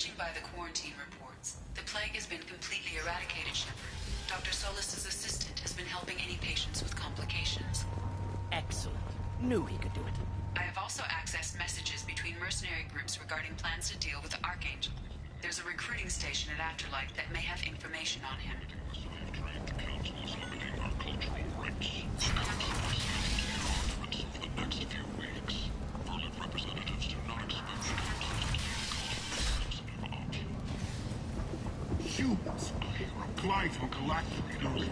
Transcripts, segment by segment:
Judging by the quarantine reports, the plague has been completely eradicated, Shepard. Dr. Solis's assistant has been helping any patients with complications. Excellent. Knew he could do it. I have also accessed messages between mercenary groups regarding plans to deal with the Archangel. There's a recruiting station at Afterlife that may have information on him. Humans, reply to Galactic Fury.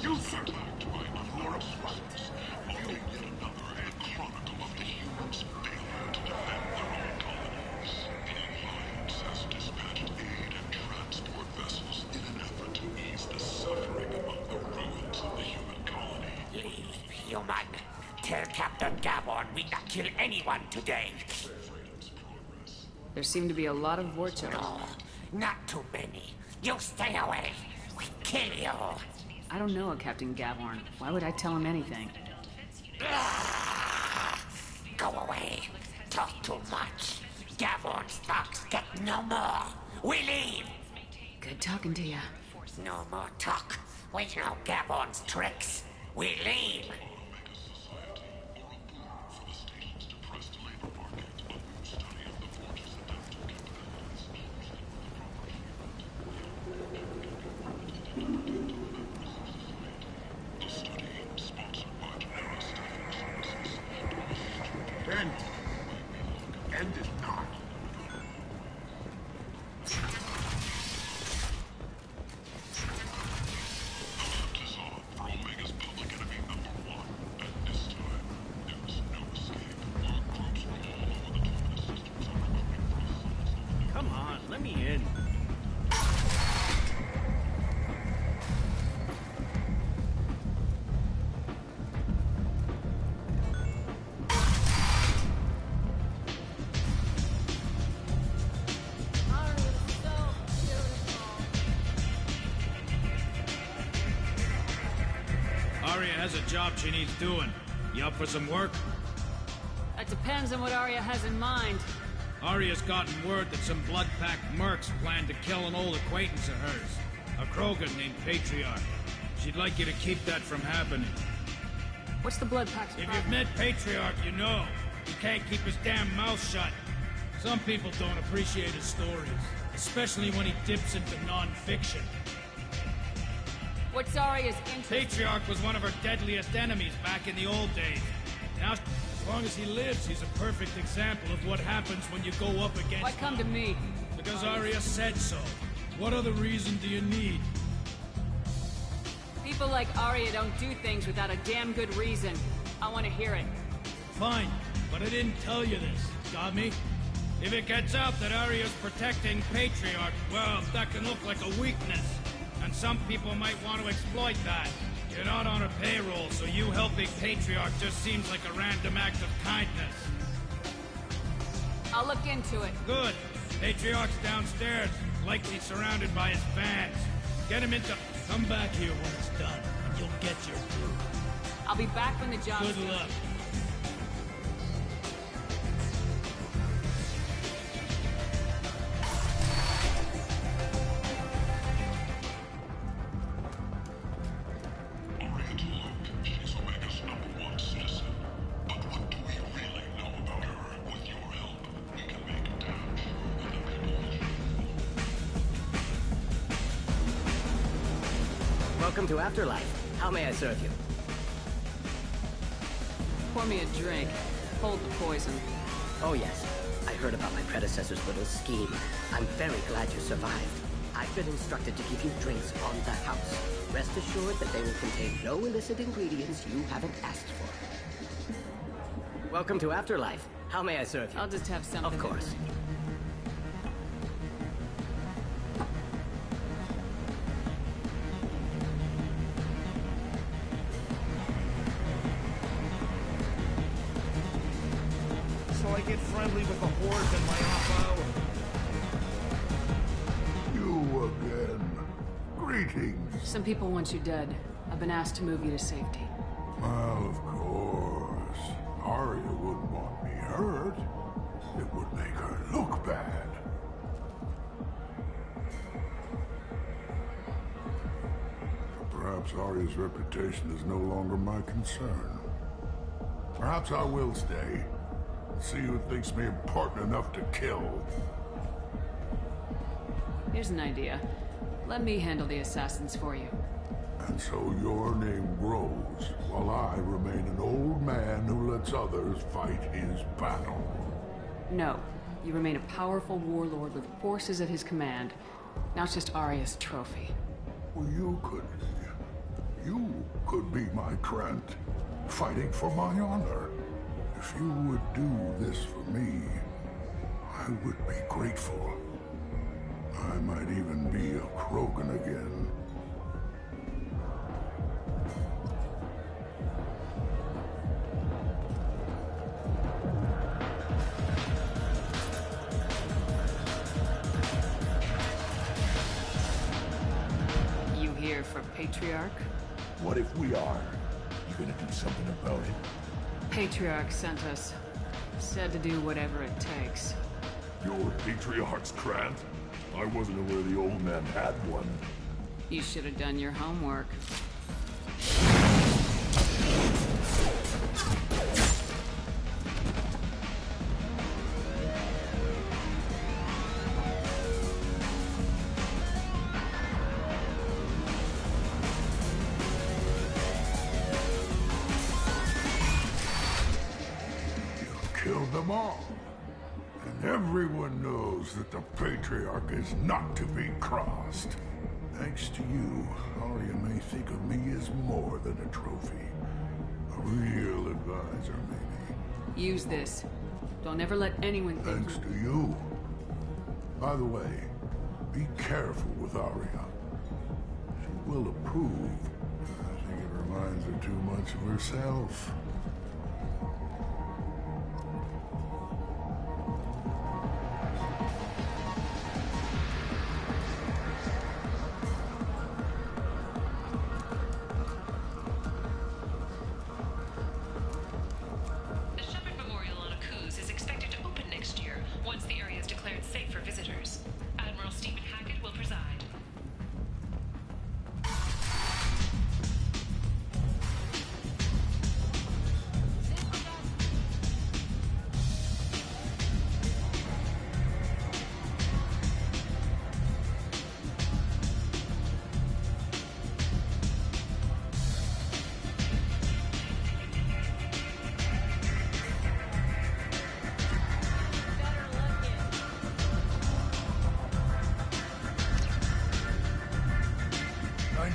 You survived your appliance. Viewing yet another chronicle of the humans failing to defend their own colonies. The Alliance has dispatched aid and transport vessels in an effort to ease the suffering among the ruins of the human colony. Leave, human. Tell Captain Gavon we not kill anyone today. There seem to be a lot of Vorchos. No, not too many. You stay away. We kill you. I don't know, Captain Gavorn. Why would I tell him anything? Go away. Talk too much. Gavorn's thoughts get no more. We leave. Good talking to you. No more talk. We know Gavorn's tricks. We leave. End is not. Come on, let me in. Arya has a job she needs doing. You up for some work? That depends on what Arya has in mind. Arya's gotten word that some blood-packed mercs plan to kill an old acquaintance of hers. A Krogan named Patriarch. She'd like you to keep that from happening. What's the blood pack's If problem? you've met Patriarch, you know. He can't keep his damn mouth shut. Some people don't appreciate his stories. Especially when he dips into non-fiction. What's Arya's interest? Patriarch was one of her deadliest enemies back in the old days. Now, as long as he lives, he's a perfect example of what happens when you go up against Why come to me? Because Arya said so. What other reason do you need? People like Arya don't do things without a damn good reason. I want to hear it. Fine, but I didn't tell you this. Got me? If it gets out that Arya's protecting Patriarch, well, that can look like a weakness. And some people might want to exploit that. You're not on her payroll, so you helping Patriarch just seems like a random act of kindness. I'll look into it. Good. Patriarch's downstairs, likely surrounded by his fans. Get him into... Come back here when it's done, and you'll get your due. I'll be back when the job's Good done. luck. She's Omega's #1 citizen. But what do we really know about her? With your help, we can make a dash. And the people... Welcome to Afterlife. How may I serve you? Pour me a drink. Hold the poison. Oh yes, I heard about my predecessor's little scheme. I'm very glad you survived. I've been instructed to give you drinks on the house. Rest assured that they will contain no illicit ingredients you haven't asked for. Welcome to Afterlife. How may I serve you? I'll just have something. Of course. So I get friendly with the hordes in my off hour. You again. Greetings. Some people want you dead. I've been asked to move you to safety. Well, of course. Arya wouldn't want me hurt. It would make her look bad. Perhaps Arya's reputation is no longer my concern. Perhaps I will stay. See who thinks me important enough to kill. Here's an idea. Let me handle the assassins for you. And so your name grows, while I remain an old man who lets others fight his battle. No. You remain a powerful warlord with forces at his command. Now it's just Arya's trophy. Well, you could be my Trent, fighting for my honor. If you would do this for me, I would be grateful. I might even be a Krogan again. You here for Patriarch? What if we are? You gonna do something about it? Patriarch sent us. Said to do whatever it takes. Your Patriarch's Grant? I wasn't aware the old man had one. You should have done your homework. Killed them all. And everyone knows that the Patriarch is not to be crossed. Thanks to you, Arya may think of me as more than a trophy. A real advisor, maybe. Use this. Don't ever let anyone think Thanks to you. By the way, be careful with Arya. She will approve. I think it reminds her too much of herself.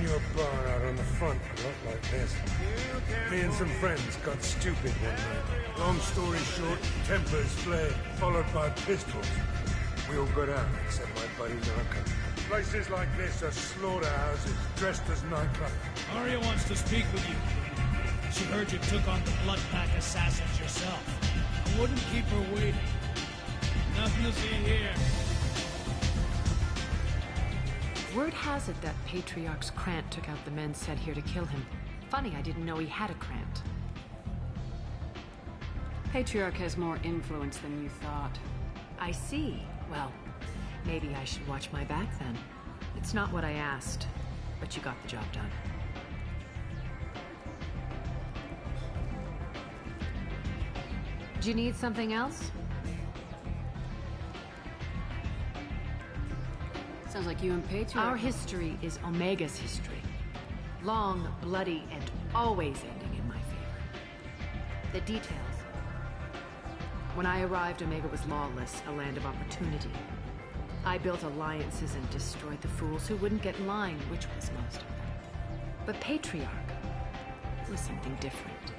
Your bar out on the front, a lot like this. Me and some friends got stupid one night. Long story short, tempers flared, followed by pistols. We all got out, except my buddy Narco. Places like this are slaughterhouses, dressed as nightclubs. Arya wants to speak with you. She heard you took on the Blood Pack assassins yourself. I wouldn't keep her waiting. Nothing to see here. Word has it that Patriarch's Krant took out the men sent here to kill him. Funny, I didn't know he had a Krant. Patriarch has more influence than you thought. I see. Well, maybe I should watch my back then. It's not what I asked, but you got the job done. Do you need something else? Sounds like you and Patriarch... Our history is Omega's history. Long, bloody, and always ending in my favor. The details. When I arrived, Omega was lawless, a land of opportunity. I built alliances and destroyed the fools who wouldn't get in line, which was most of them. But Patriarch was something different.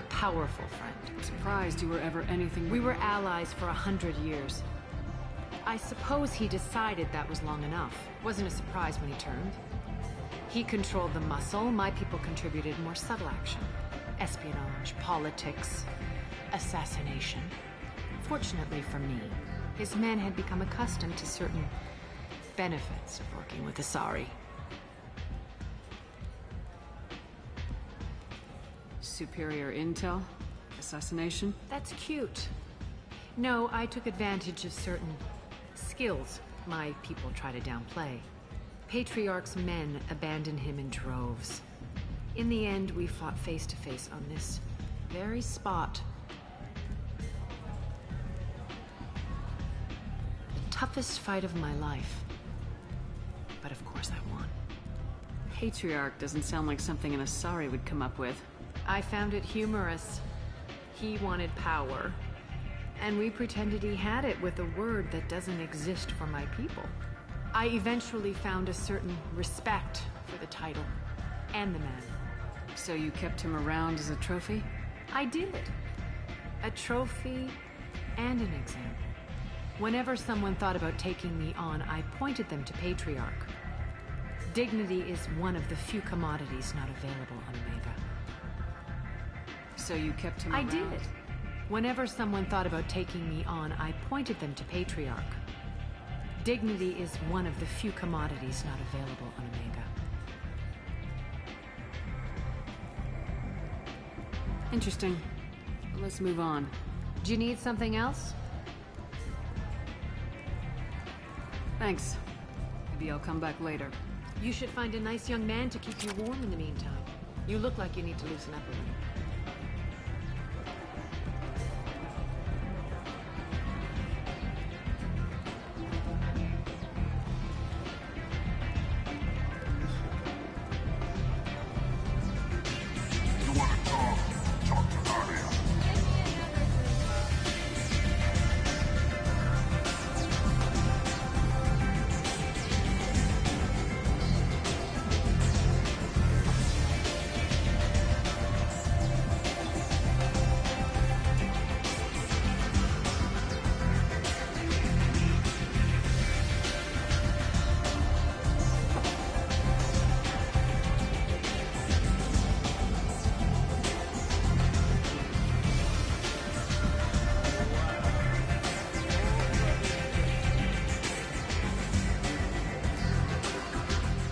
A powerful friend. I'm surprised you were ever anything... We were allies for 100 years. I suppose he decided that was long enough. Wasn't a surprise when he turned. He controlled the muscle, my people contributed more subtle action. Espionage, politics, assassination. Fortunately for me, his men had become accustomed to certain benefits of working with Asari. Superior intel? Assassination? That's cute. No, I took advantage of certain skills my people try to downplay. Patriarch's men abandoned him in droves. In the end, we fought face to face on this very spot. The toughest fight of my life. But of course I won. Patriarch doesn't sound like something an Asari would come up with. I found it humorous. He wanted power. And we pretended he had it with a word that doesn't exist for my people. I eventually found a certain respect for the title and the man. So you kept him around as a trophy? I did. A trophy and an example. Whenever someone thought about taking me on, I pointed them to Patriarch. Dignity is one of the few commodities not available on Omega. So you kept him around? I did. Whenever someone thought about taking me on, I pointed them to Patriarch. Dignity is one of the few commodities not available on Omega. Interesting. Well, let's move on. Do you need something else? Thanks. Maybe I'll come back later. You should find a nice young man to keep you warm in the meantime. You look like you need to loosen up a little. You want to talk? Talk to Arya.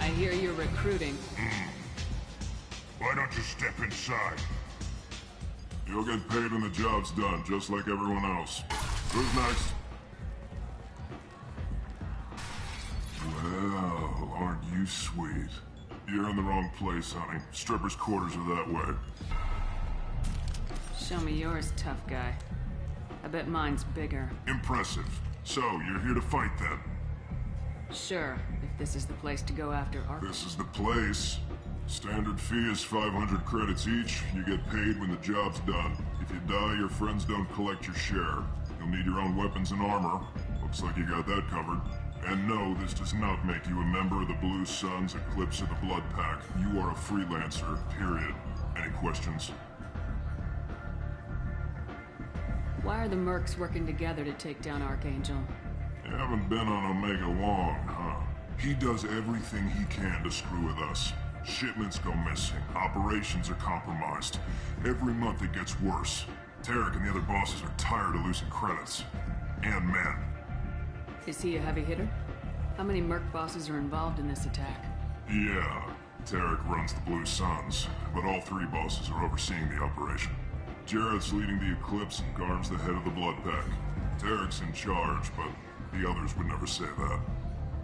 I hear you're recruiting. Why don't you step inside? You'll get paid when the job's done, just like everyone else. Who's next? Well, aren't you sweet? You're in the wrong place, honey. Strippers' quarters are that way. Show me yours, tough guy. I bet mine's bigger. Impressive. So, you're here to fight then? Sure, if this is the place to go after Ark. This is the place. Standard fee is 500 credits each. You get paid when the job's done. If you die, your friends don't collect your share. You'll need your own weapons and armor. Looks like you got that covered. And no, this does not make you a member of the Blue Suns, Eclipse, or the Blood Pack. You are a freelancer, period. Any questions? Why are the mercs working together to take down Archangel? You haven't been on Omega long, huh? He does everything he can to screw with us. Shipments go missing, operations are compromised. Every month it gets worse. Tarek and the other bosses are tired of losing credits. And men. Is he a heavy hitter? How many merc bosses are involved in this attack? Yeah, Tarek runs the Blue Suns, but all three bosses are overseeing the operation. Jarrett's leading the Eclipse and Garm's the head of the Blood Pack. Tarek's in charge, but the others would never say that.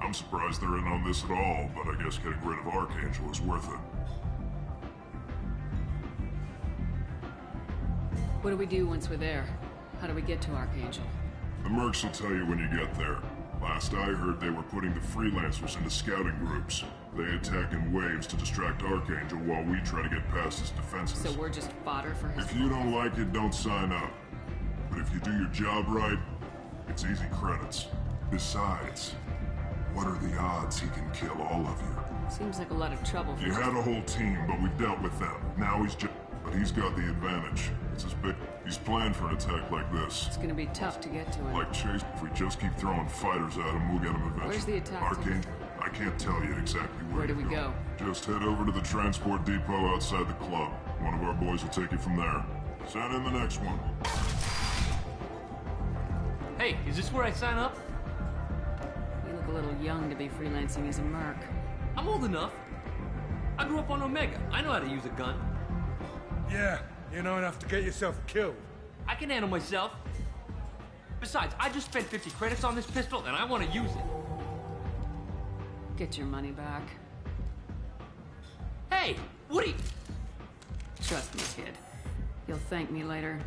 I'm surprised they're in on this at all, but I guess getting rid of Archangel is worth it. What do we do once we're there? How do we get to Archangel? The mercs will tell you when you get there. Last I heard, they were putting the freelancers into scouting groups. They attack in waves to distract Archangel while we try to get past his defenses. So we're just fodder for his... If you don't like it, don't sign up. But if you do your job right, it's easy credits. Besides, what are the odds he can kill all of you? Seems like a lot of trouble for You had a whole team, but we've dealt with them. Now he's just... But he's got the advantage. It's his big... He's planned for an attack like this. It's gonna be tough to get to him. Like Chase, if we just keep throwing fighters at him, we'll get him eventually. Where's the attack Arcane? I can't tell you exactly where do we go? Just head over to the transport depot outside the club. One of our boys will take you from there. Send in the next one. Hey, is this where I sign up? You look a little young to be freelancing as a merc. I'm old enough. I grew up on Omega. I know how to use a gun. Yeah, you know enough to get yourself killed. I can handle myself. Besides, I just spent 50 credits on this pistol, and I want to use it. Get your money back. Hey, Woody! Trust me, kid. You'll thank me later.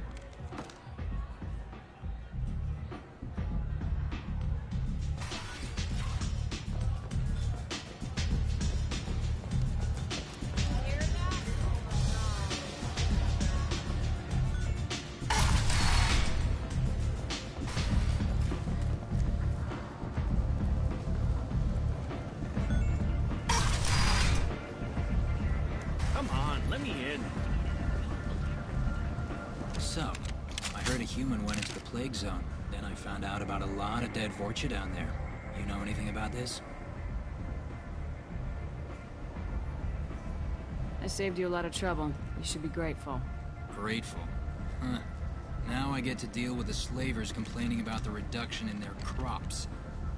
Come on, let me in. So, I heard a human went into the plague zone. Then I found out about a lot of dead Vorcha down there. You know anything about this? I saved you a lot of trouble. You should be grateful. Grateful. Huh. Now I get to deal with the slavers complaining about the reduction in their crops.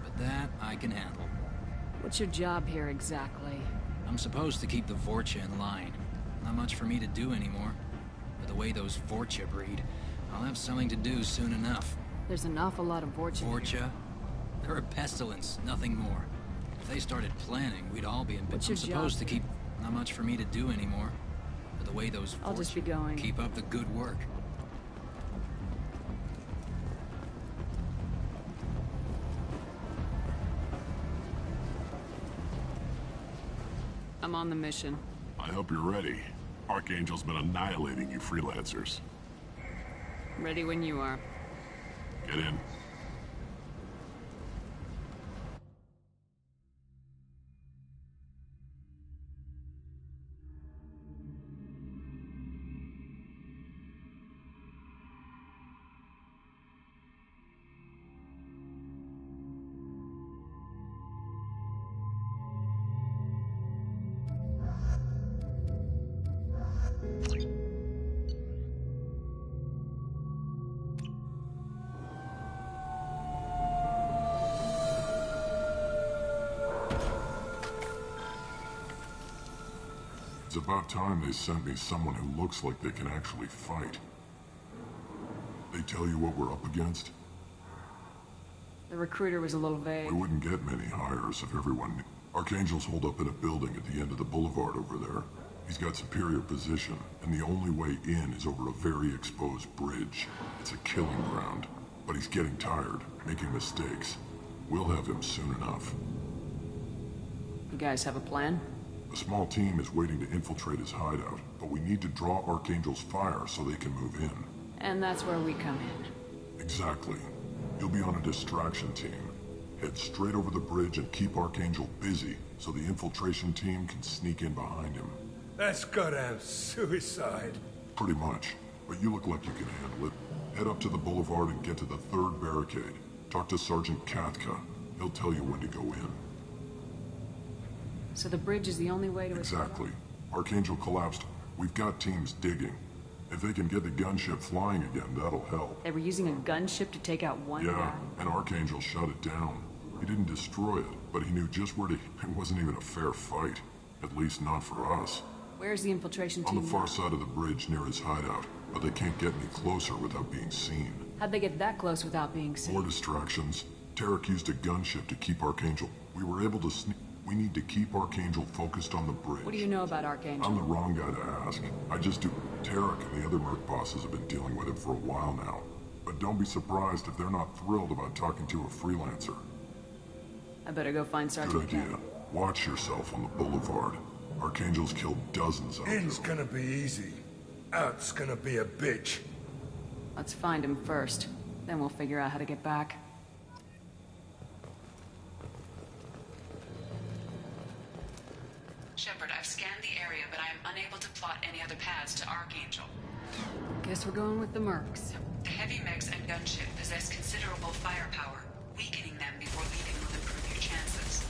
But that I can handle. What's your job here exactly? I'm supposed to keep the Vorcha in line. Not much for me to do anymore. But the way those Vorcha breed, I'll have something to do soon enough. There's an awful lot of Vorcha. Vorcha? They're a pestilence, nothing more. If they started planning, we'd all be in... What's I'm your supposed job? to keep... Not much for me to do anymore. But the way those I'll just be Vorcha going. keep up the good work. I'm on the mission. I hope you're ready. Archangel's been annihilating you freelancers. Ready when you are. Get in. It's about time they sent me someone who looks like they can actually fight. They tell you what we're up against? The recruiter was a little vague. We wouldn't get many hires if everyone knew. Archangel's holed up in a building at the end of the boulevard over there. He's got superior position, and the only way in is over a very exposed bridge. It's a killing ground, but he's getting tired, making mistakes. We'll have him soon enough. You guys have a plan? A small team is waiting to infiltrate his hideout, but we need to draw Archangel's fire so they can move in. And that's where we come in. Exactly. You'll be on a distraction team. Head straight over the bridge and keep Archangel busy so the infiltration team can sneak in behind him. That's goddamn suicide. Pretty much, but you look like you can handle it. Head up to the boulevard and get to the third barricade. Talk to Sergeant Katka. He'll tell you when to go in. So the bridge is the only way to... Exactly. Archangel collapsed. We've got teams digging. If they can get the gunship flying again, that'll help. They were using a gunship to take out one Yeah, guy? and Archangel shut it down. He didn't destroy it, but he knew just where to... It wasn't even a fair fight. At least not for us. Where's the infiltration team On the far now? side of the bridge near his hideout, but they can't get any closer without being seen. How'd they get that close without being seen? More distractions. Tarek used a gunship to keep Archangel. We were able to sneak... We need to keep Archangel focused on the bridge. What do you know about Archangel? I'm the wrong guy to ask. I just do. Tarek and the other merc bosses have been dealing with him for a while now. But don't be surprised if they're not thrilled about talking to a freelancer. I better go find Good Sergeant idea. Kent. Watch yourself on the boulevard. Archangel's killed dozens of In's gonna be easy. Out's gonna be a bitch. Let's find him first. Then we'll figure out how to get back. Shepard, I've scanned the area, but I am unable to plot any other paths to Archangel. Guess we're going with the mercs. The heavy megs and gunship possess considerable firepower. Weakening them before leaving will improve your chances.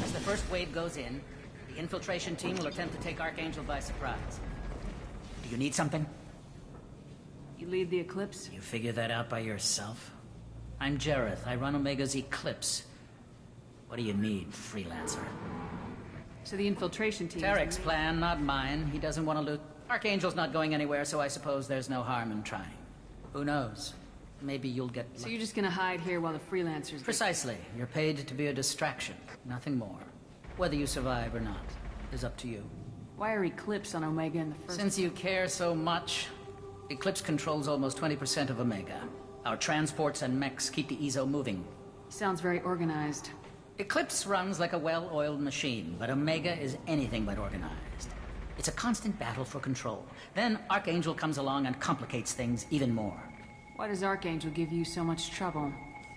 As the first wave goes in, the infiltration team will attempt to take Archangel by surprise. Do you need something? You lead the Eclipse? You figure that out by yourself? I'm Jareth. I run Omega's Eclipse. What do you need, freelancer? So the infiltration team... Tarek's plan, not mine. He doesn't want to lose... Archangel's not going anywhere, so I suppose there's no harm in trying. Who knows? Maybe you'll get... So you're just gonna hide here while the freelancers... Precisely. You're paid to be a distraction, nothing more. Whether you survive or not is up to you. Why are Eclipse on Omega in the first... Since you care so much, Eclipse controls almost 20% of Omega. Our transports and mechs keep the EZO moving. Sounds very organized. Eclipse runs like a well-oiled machine, but Omega is anything but organized. It's a constant battle for control. Then Archangel comes along and complicates things even more. Why does Archangel give you so much trouble?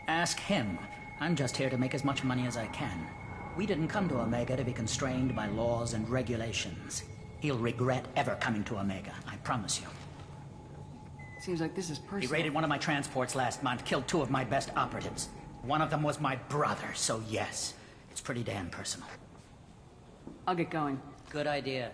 Ask him. I'm just here to make as much money as I can. We didn't come to Omega to be constrained by laws and regulations. He'll regret ever coming to Omega, I promise you. Seems like this is personal. He raided one of my transports last month, killed 2 of my best operatives. One of them was my brother, so yes, it's pretty damn personal. I'll get going. Good idea.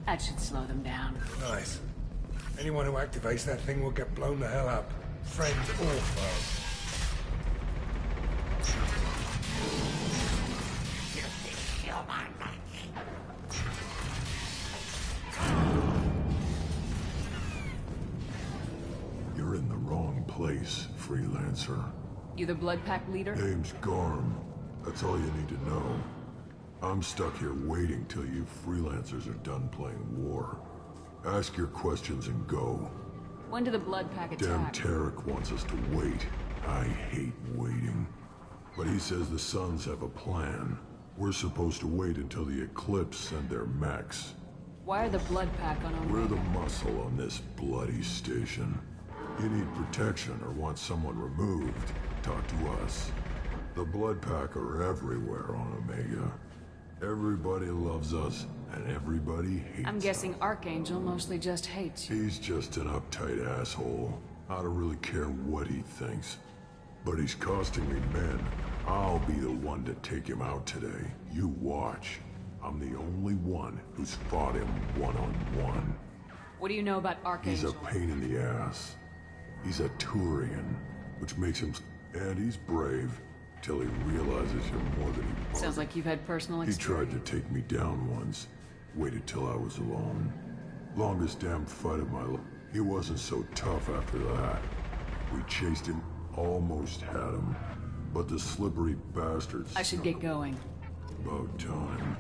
That should slow them down. Nice. Anyone who activates that thing will get blown the hell up. Friend or foe. You're in the wrong place, freelancer. You the Blood Pack leader? Name's Garm. That's all you need to know. I'm stuck here waiting till you freelancers are done playing war. Ask your questions and go. When do the Blood Pack attack? Damn Tarek wants us to wait. I hate waiting. But he says the Suns have a plan. We're supposed to wait until the Eclipse send their mechs. Why are the Blood Pack on Omega? We're the muscle on this bloody station. You need protection or want someone removed, talk to us. The Blood Pack are everywhere on Omega. Everybody loves us, and everybody hates us. I'm guessing Archangel mostly just hates you. He's just an uptight asshole. I don't really care what he thinks. But he's costing me men. I'll be the one to take him out today. You watch. I'm the only one who's fought him one-on-one. What do you know about Archangel? He's a pain in the ass. He's a Turian, which makes him... And he's brave. Till he realizes you're more than he bargained. Sounds like you've had personal experience. He tried to take me down once. Waited till I was alone. Longest damn fight of my life. He wasn't so tough after that. We chased him, almost had him. But the slippery bastards... I should get going. About time.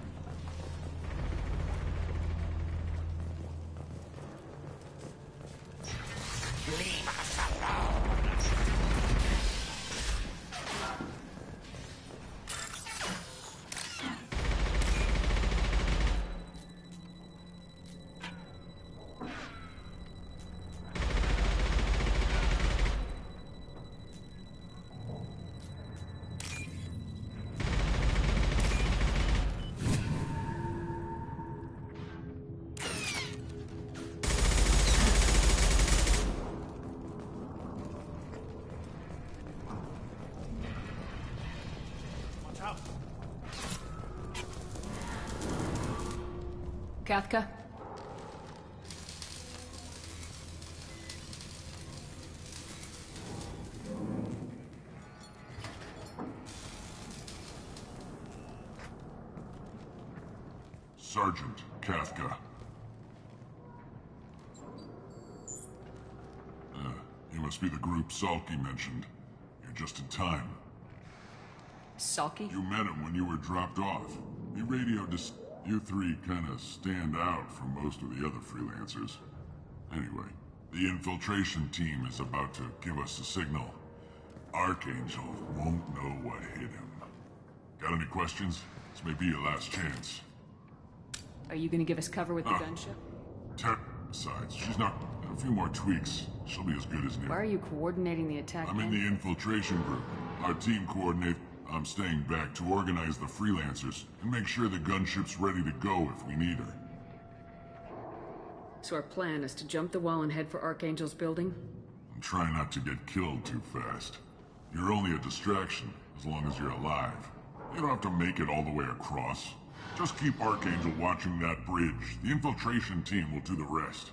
Leave us alone. Kathka? Sergeant Kafka. You must be the group Salky mentioned. You're just in time. Salky? You met him when you were dropped off. The radio just... You three kind of stand out from most of the other freelancers. Anyway, the infiltration team is about to give us a signal. Archangel won't know what hit him. Got any questions? This may be your last chance. Are you gonna give us cover with the gunship? Besides, she's not... A few more tweaks. She'll be as good as new. Why are you coordinating the attack? I'm in the infiltration group. Our team coordinate... I'm staying back to organize the freelancers and make sure the gunship's ready to go if we need her. So our plan is to jump the wall and head for Archangel's building? And try not to get killed too fast. You're only a distraction, as long as you're alive. You don't have to make it all the way across. Just keep Archangel watching that bridge. The infiltration team will do the rest.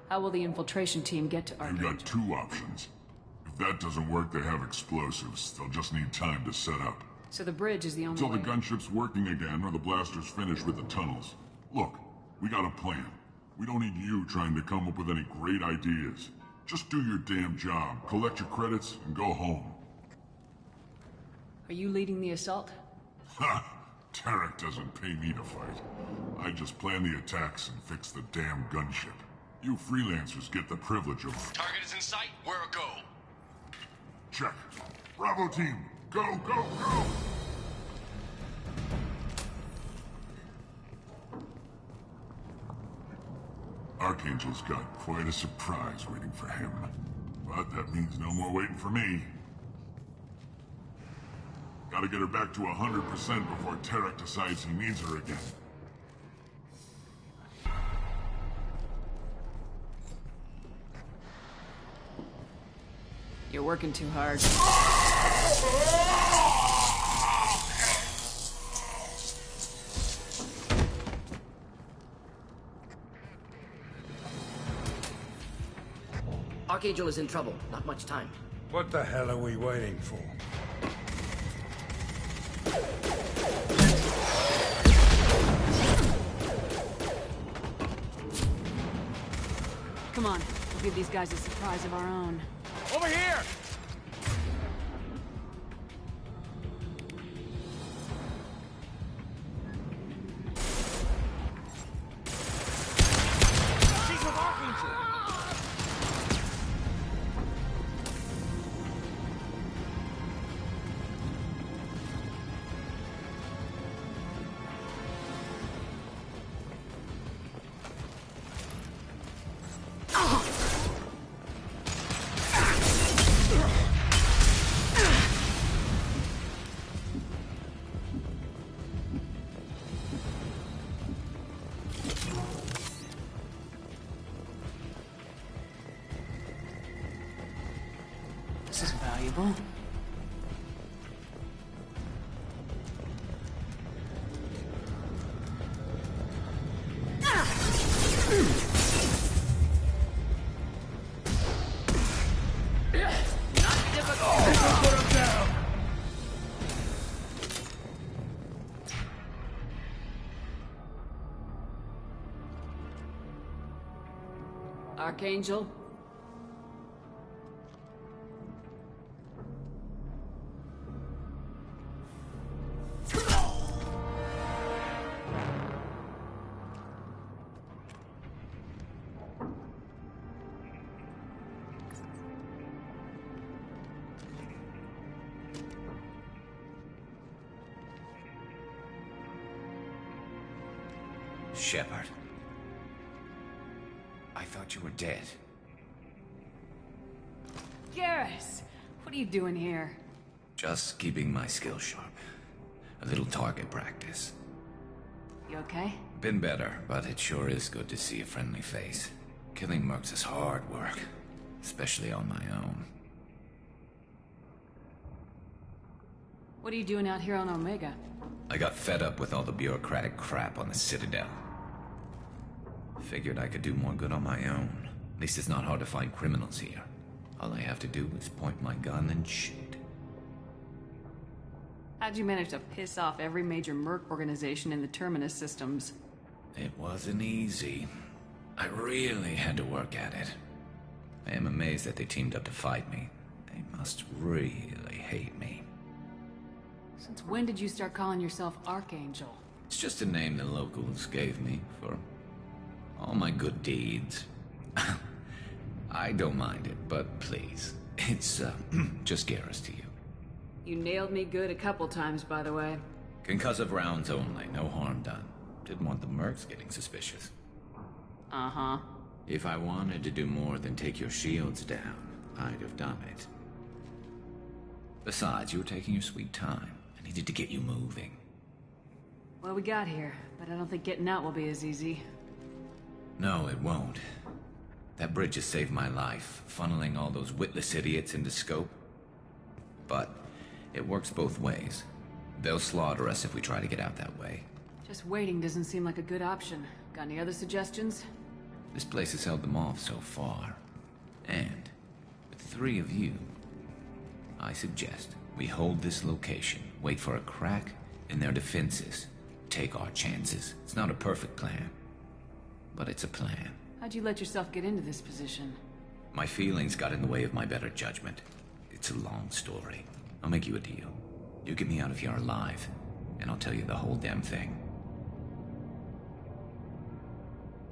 How will the infiltration team get to Archangel? You've got two options. If that doesn't work, they have explosives. They'll just need time to set up. So the bridge is the only Until way? the gunship's working again or the blasters finish with the tunnels. Look, we got a plan. We don't need you trying to come up with any great ideas. Just do your damn job, collect your credits, and go home. Are you leading the assault? Ha! Tarek doesn't pay me to fight. I just plan the attacks and fix the damn gunship. You freelancers get the privilege of... Target is in sight. Where a go? Check. Bravo team, go, go, go! Archangel's got quite a surprise waiting for him. But that means no more waiting for me. Gotta get her back to 100% before Tarek decides he needs her again. You're working too hard. Archangel is in trouble. Not much time. What the hell are we waiting for? Come on, we'll give these guys a surprise of our own. Over here! She's with Archangel! This is valuable. Archangel? Shepard. I thought you were dead. Garrus! What are you doing here? Just keeping my skills sharp. A little target practice. You okay? Been better, but it sure is good to see a friendly face. Killing mercs is hard work, especially on my own. What are you doing out here on Omega? I got fed up with all the bureaucratic crap on the Citadel. Figured I could do more good on my own. At least it's not hard to find criminals here. All I have to do is point my gun and shoot. How'd you manage to piss off every major merc organization in the Terminus systems? It wasn't easy. I really had to work at it. I am amazed that they teamed up to fight me. They must really hate me. Since when did you start calling yourself Archangel? It's just a name the locals gave me for all my good deeds. I don't mind it, but please, it's just Garrus to you. You nailed me good a couple times, by the way. Concussive rounds only, no harm done. Didn't want the mercs getting suspicious. Uh-huh. If I wanted to do more than take your shields down, I'd have done it. Besides, you were taking your sweet time. I needed to get you moving. Well, we got here, but I don't think getting out will be as easy. No, it won't. That bridge has saved my life, funneling all those witless idiots into scope. But it works both ways. They'll slaughter us if we try to get out that way. Just waiting doesn't seem like a good option. Got any other suggestions? This place has held them off so far. And with 3 of you, I suggest we hold this location, wait for a crack in their defenses, take our chances. It's not a perfect plan, but it's a plan. How'd you let yourself get into this position? My feelings got in the way of my better judgment. It's a long story. I'll make you a deal. You get me out of here alive, and I'll tell you the whole damn thing.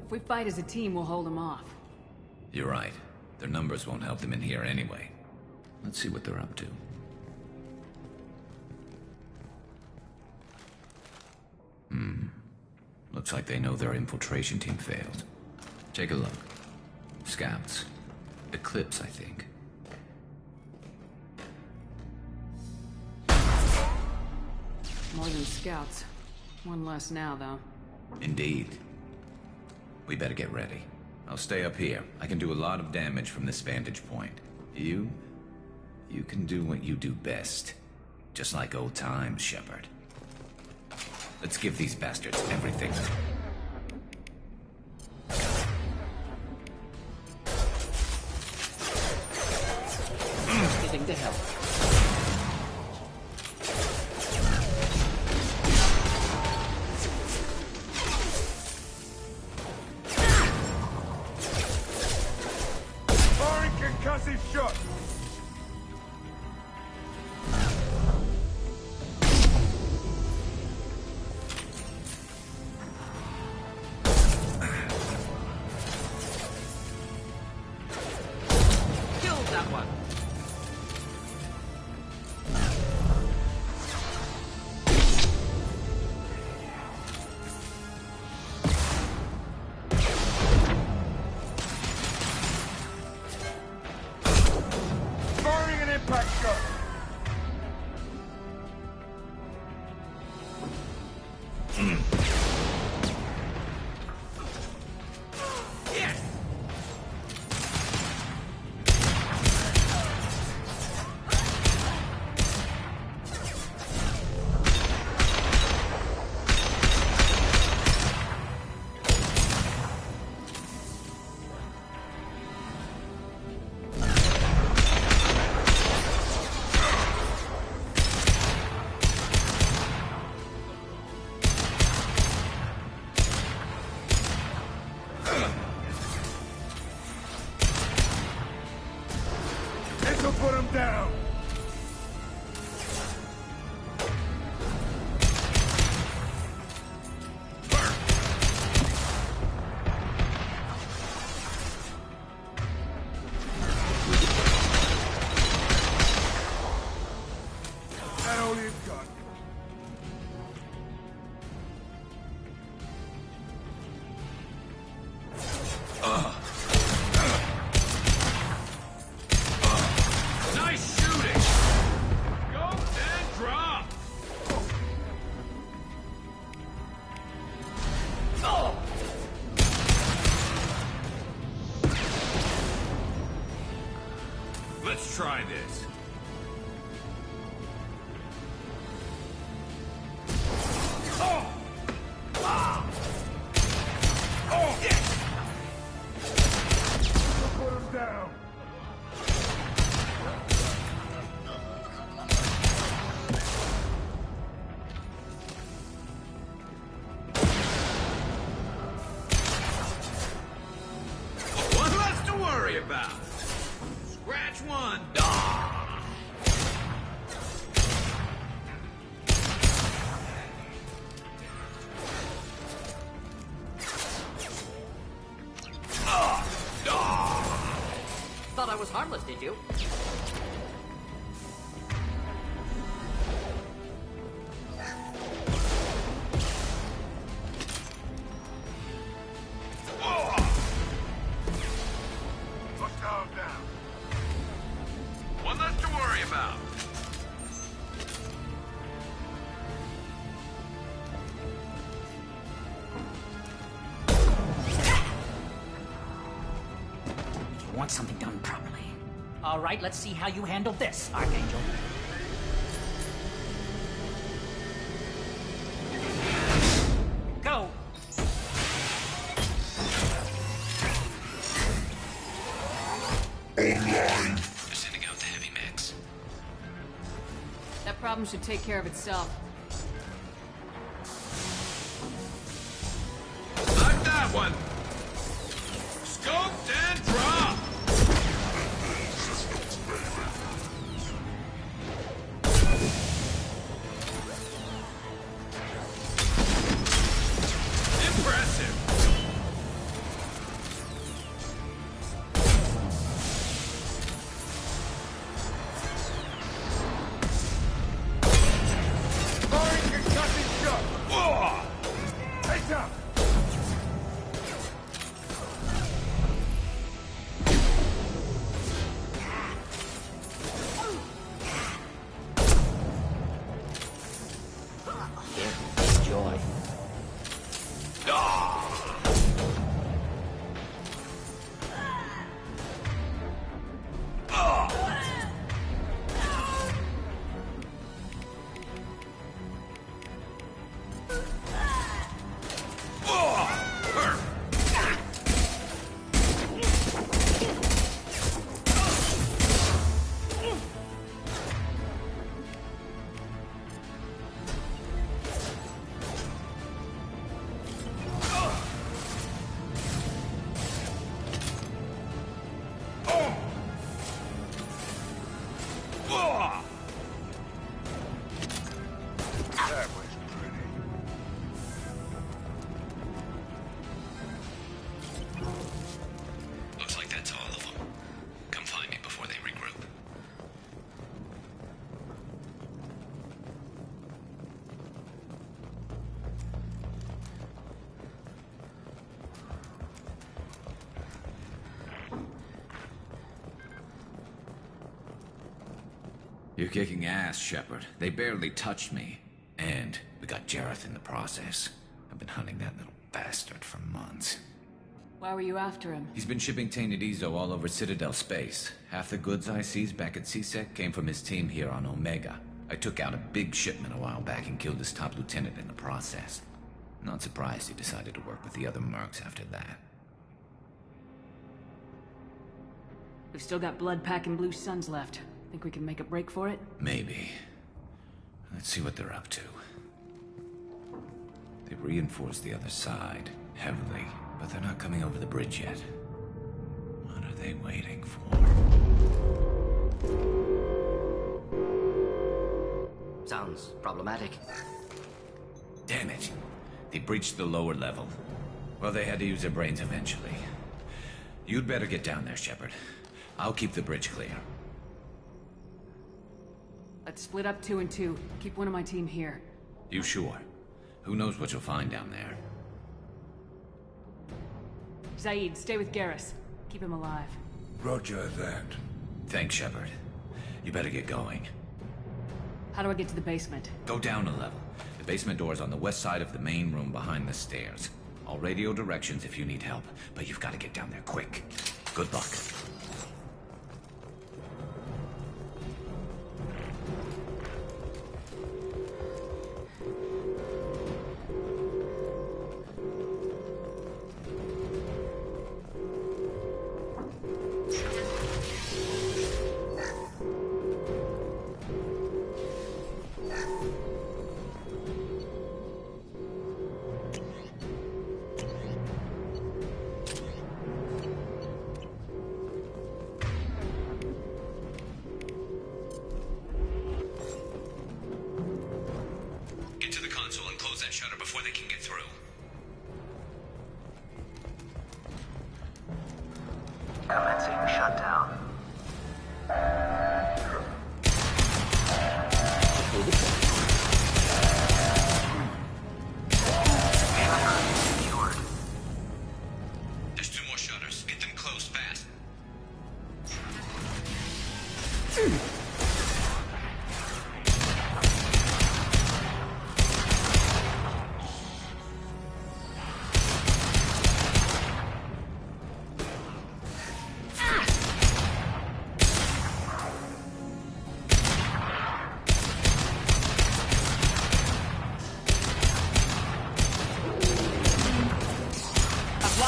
If we fight as a team, we'll hold them off. You're right. Their numbers won't help them in here anyway. Let's see what they're up to. Looks like they know their infiltration team failed. Take a look. Scouts. Eclipse, I think. More than scouts. One less now, though. Indeed. We better get ready. I'll stay up here. I can do a lot of damage from this vantage point. You can do what you do best. Just like old times, Shepard. Let's give these bastards everything. Getting to help. Firing concussive shot. Killed that one. Firing an impact shot. Yes! This'll put him down. That all you've got. Nice shooting! Go and drop! Let's try this. This'll put him down. One less to worry about. Scratch one. Ah! thought I was harmless, did you? Put down now. One less to worry about. You want something done properly. All right, let's see how you handle this, Archangel. Go! Online. Sending out the heavy mix. That problem should take care of itself. Like that one. Scoped and dropped. Impressive. Firing concussive shot. Whoa! Heads up. Here, enjoy. That was pretty. Looks like that's all of them. Come find me before they regroup. You're kicking ass, Shepard. They barely touched me. And we got Jareth in the process. I've been hunting that little bastard for months. Why were you after him? He's been shipping tainted Ezo all over Citadel space. Half the goods I seized back at CSEC came from his team here on Omega. I took out a big shipment a while back and killed his top lieutenant in the process. Not surprised he decided to work with the other mercs after that. We've still got Blood Pack and Blue Suns left. Think we can make a break for it? Maybe. Let's see what they're up to. They've reinforced the other side, heavily, but they're not coming over the bridge yet. What are they waiting for? Sounds problematic. Damn it. They breached the lower level. Well, they had to use their brains eventually. You'd better get down there, Shepard. I'll keep the bridge clear. Let's split up 2 and 2. Keep one of my team here. You sure? Who knows what you'll find down there? Zaid, stay with Garrus. Keep him alive. Roger that. Thanks, Shepard. You better get going. How do I get to the basement? Go down a level. The basement door's on the west side of the main room behind the stairs. I'll radio directions if you need help, but you've got to get down there quick. Good luck.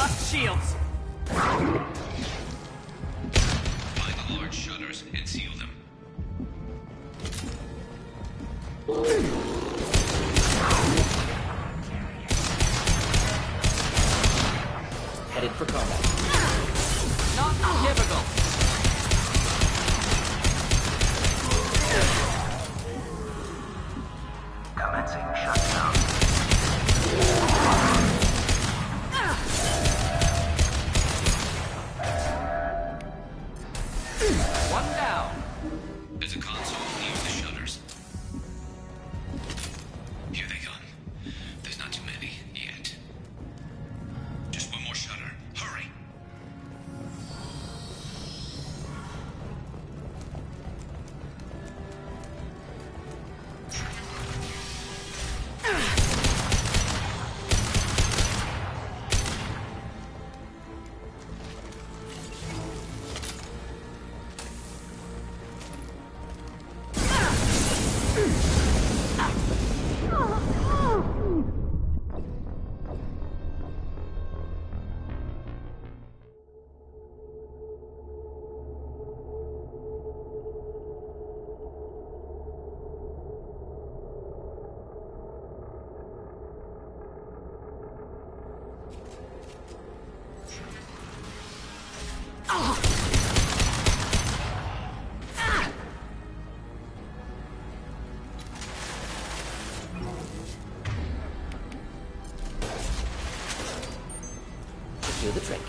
Bust shields! Find the large shutters and seal them. Headed for combat. Not typical. Commencing shutdown. One down. There's a console near the shutters. Here they come. There's not too many yet. Just one more shutter. Hurry! Do the trick.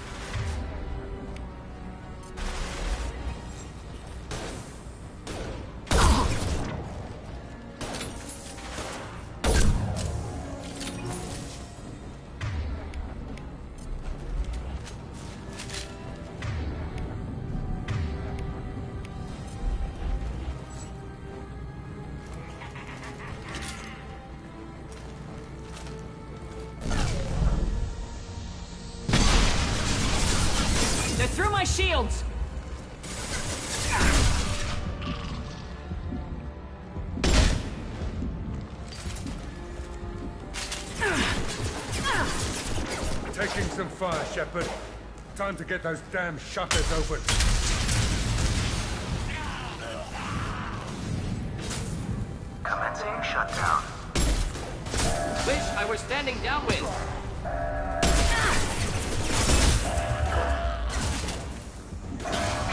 They're through my shields! Taking some fire, Shepard. Time to get those damn shutters open. Commencing shutdown. Wish I were standing downwind.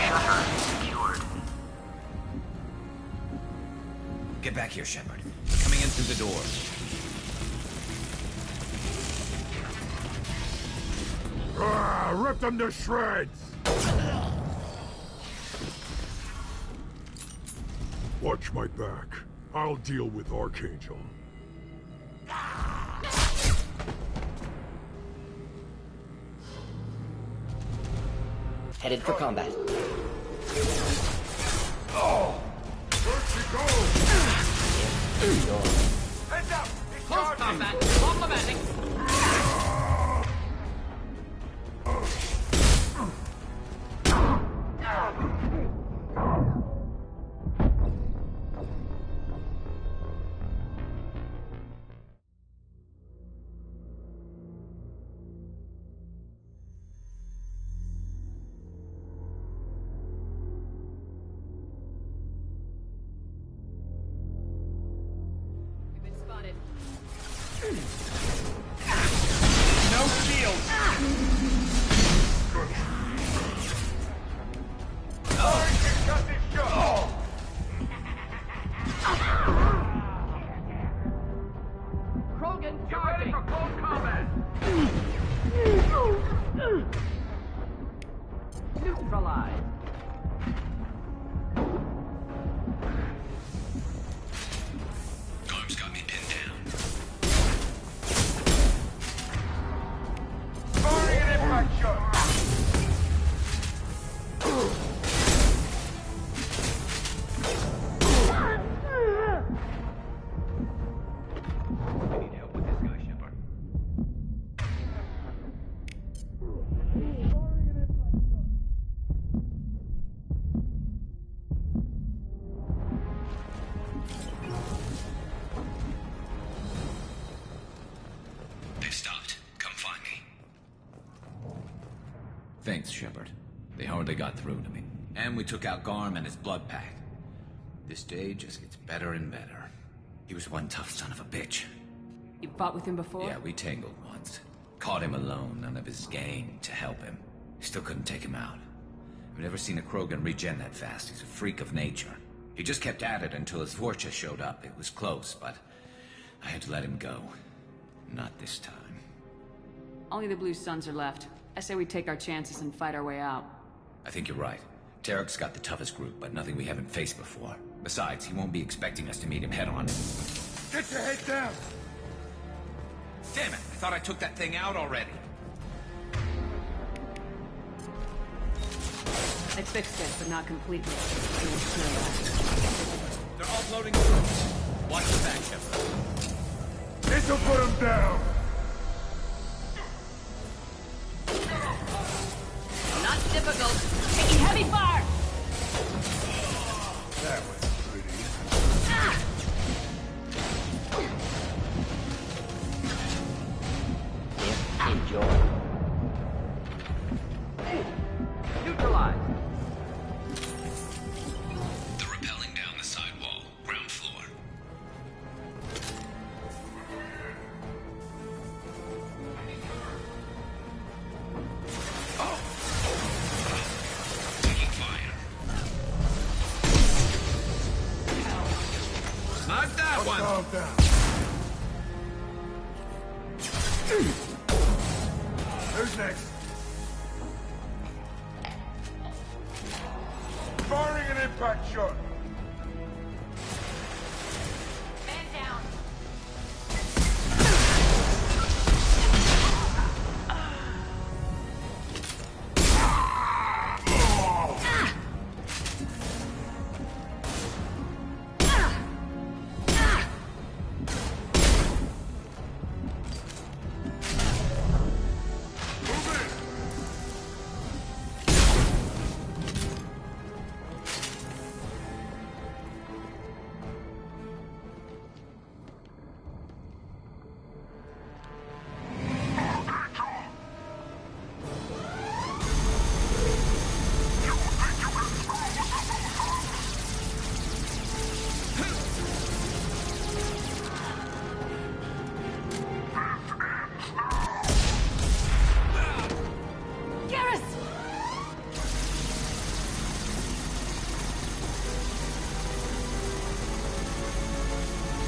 Shutter secured. Get back here, Shepard. Coming in through the door. Rip them to shreds! Watch my back. I'll deal with Archangel. Headed for combat. Oh! Where'd she go? Heads up! Close combat. Complimenting. No shield. Krogan charging. For close combat. Neutralized. Arms got me pinned down. Firing an impact shot. I need help with this guy, Shepard. They've stopped. Come find me. Thanks, Shepard. They hardly got through to me. And we took out Garm and his blood pack. This day just gets better and better. He was one tough son of a bitch. You fought with him before? Yeah, we tangled once. Caught him alone, none of his gang to help him. Still couldn't take him out. I've never seen a Krogan regen that fast. He's a freak of nature. He just kept at it until his Vorcha showed up. It was close, but I had to let him go. Not this time. Only the Blue Suns are left. I say we take our chances and fight our way out. I think you're right. Tarek's got the toughest group, but nothing we haven't faced before. Besides, he won't be expecting us to meet him head-on. Get your head down! Damn it! I thought I took that thing out already. They fixed it, but not completely. They're offloading troops. Watch the back, Shepard. This'll put him down! Not difficult. Taking heavy fire! That was pretty. Enjoy. Neutralize. They're rappelling down the sidewall. Ground floor. Oh! Taking fire. Knock that one! Calm down. Who's next? Firing an impact shot. Man down.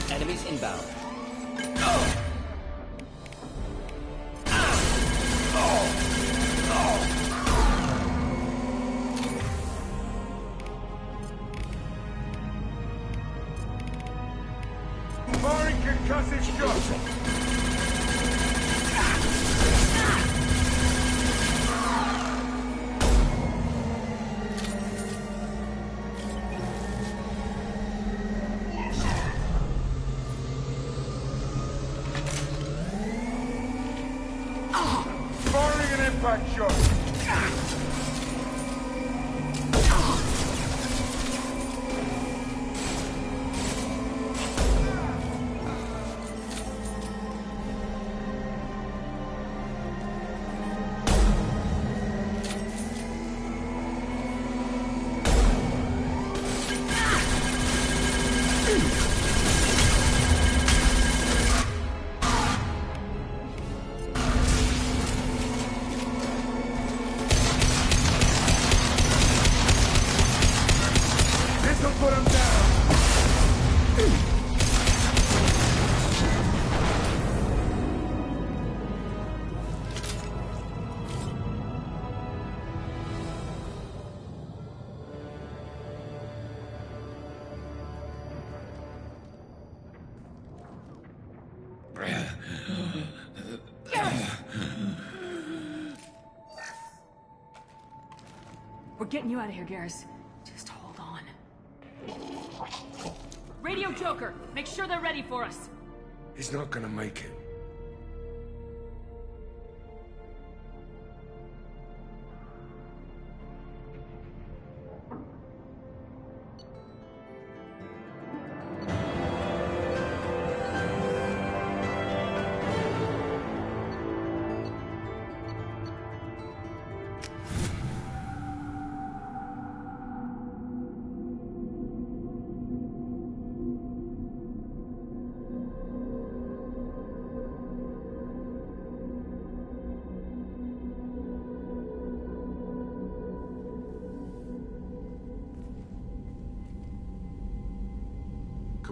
Enemies inbound. Firing concussive shot. Firing an impact shot. This'll put him down. We're getting you out of here, Garrus. Just hold on. Radio Joker, make sure they're ready for us. He's not gonna make it.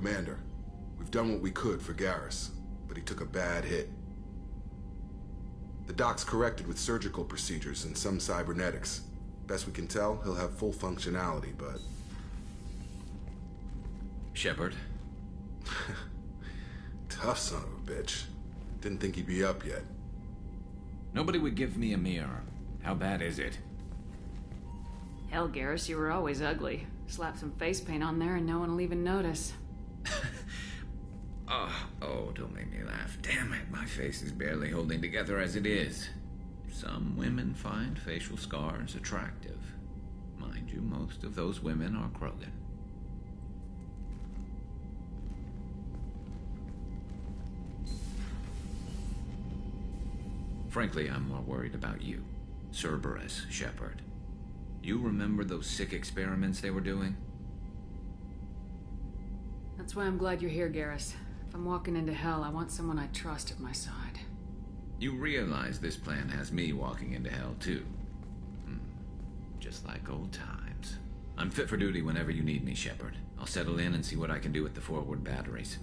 Commander. We've done what we could for Garrus, but he took a bad hit. The doc's corrected with surgical procedures and some cybernetics. Best we can tell, he'll have full functionality, but... Shepard? Tough son of a bitch. Didn't think he'd be up yet. Nobody would give me a mirror. How bad is it? Hell, Garrus, you were always ugly. Slap some face paint on there and no one will even notice. Oh, don't make me laugh. Damn it, my face is barely holding together as it is. Some women find facial scars attractive. Mind you, most of those women are Krogan. Frankly, I'm more worried about you. Cerberus, Shepard. You remember those sick experiments they were doing? That's why I'm glad you're here, Garrus. If I'm walking into hell, I want someone I trust at my side. You realize this plan has me walking into hell, too. Just like old times. I'm fit for duty whenever you need me, Shepard. I'll settle in and see what I can do with the forward batteries.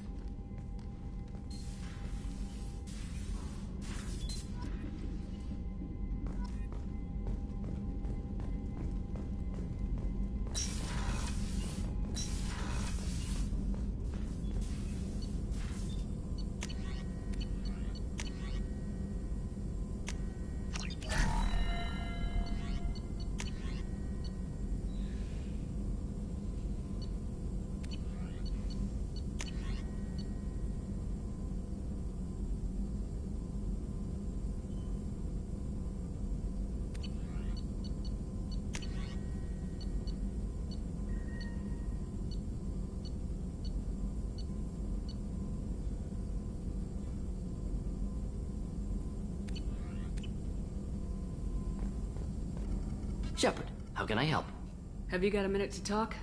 Shepard, how can I help? Have you got a minute to talk?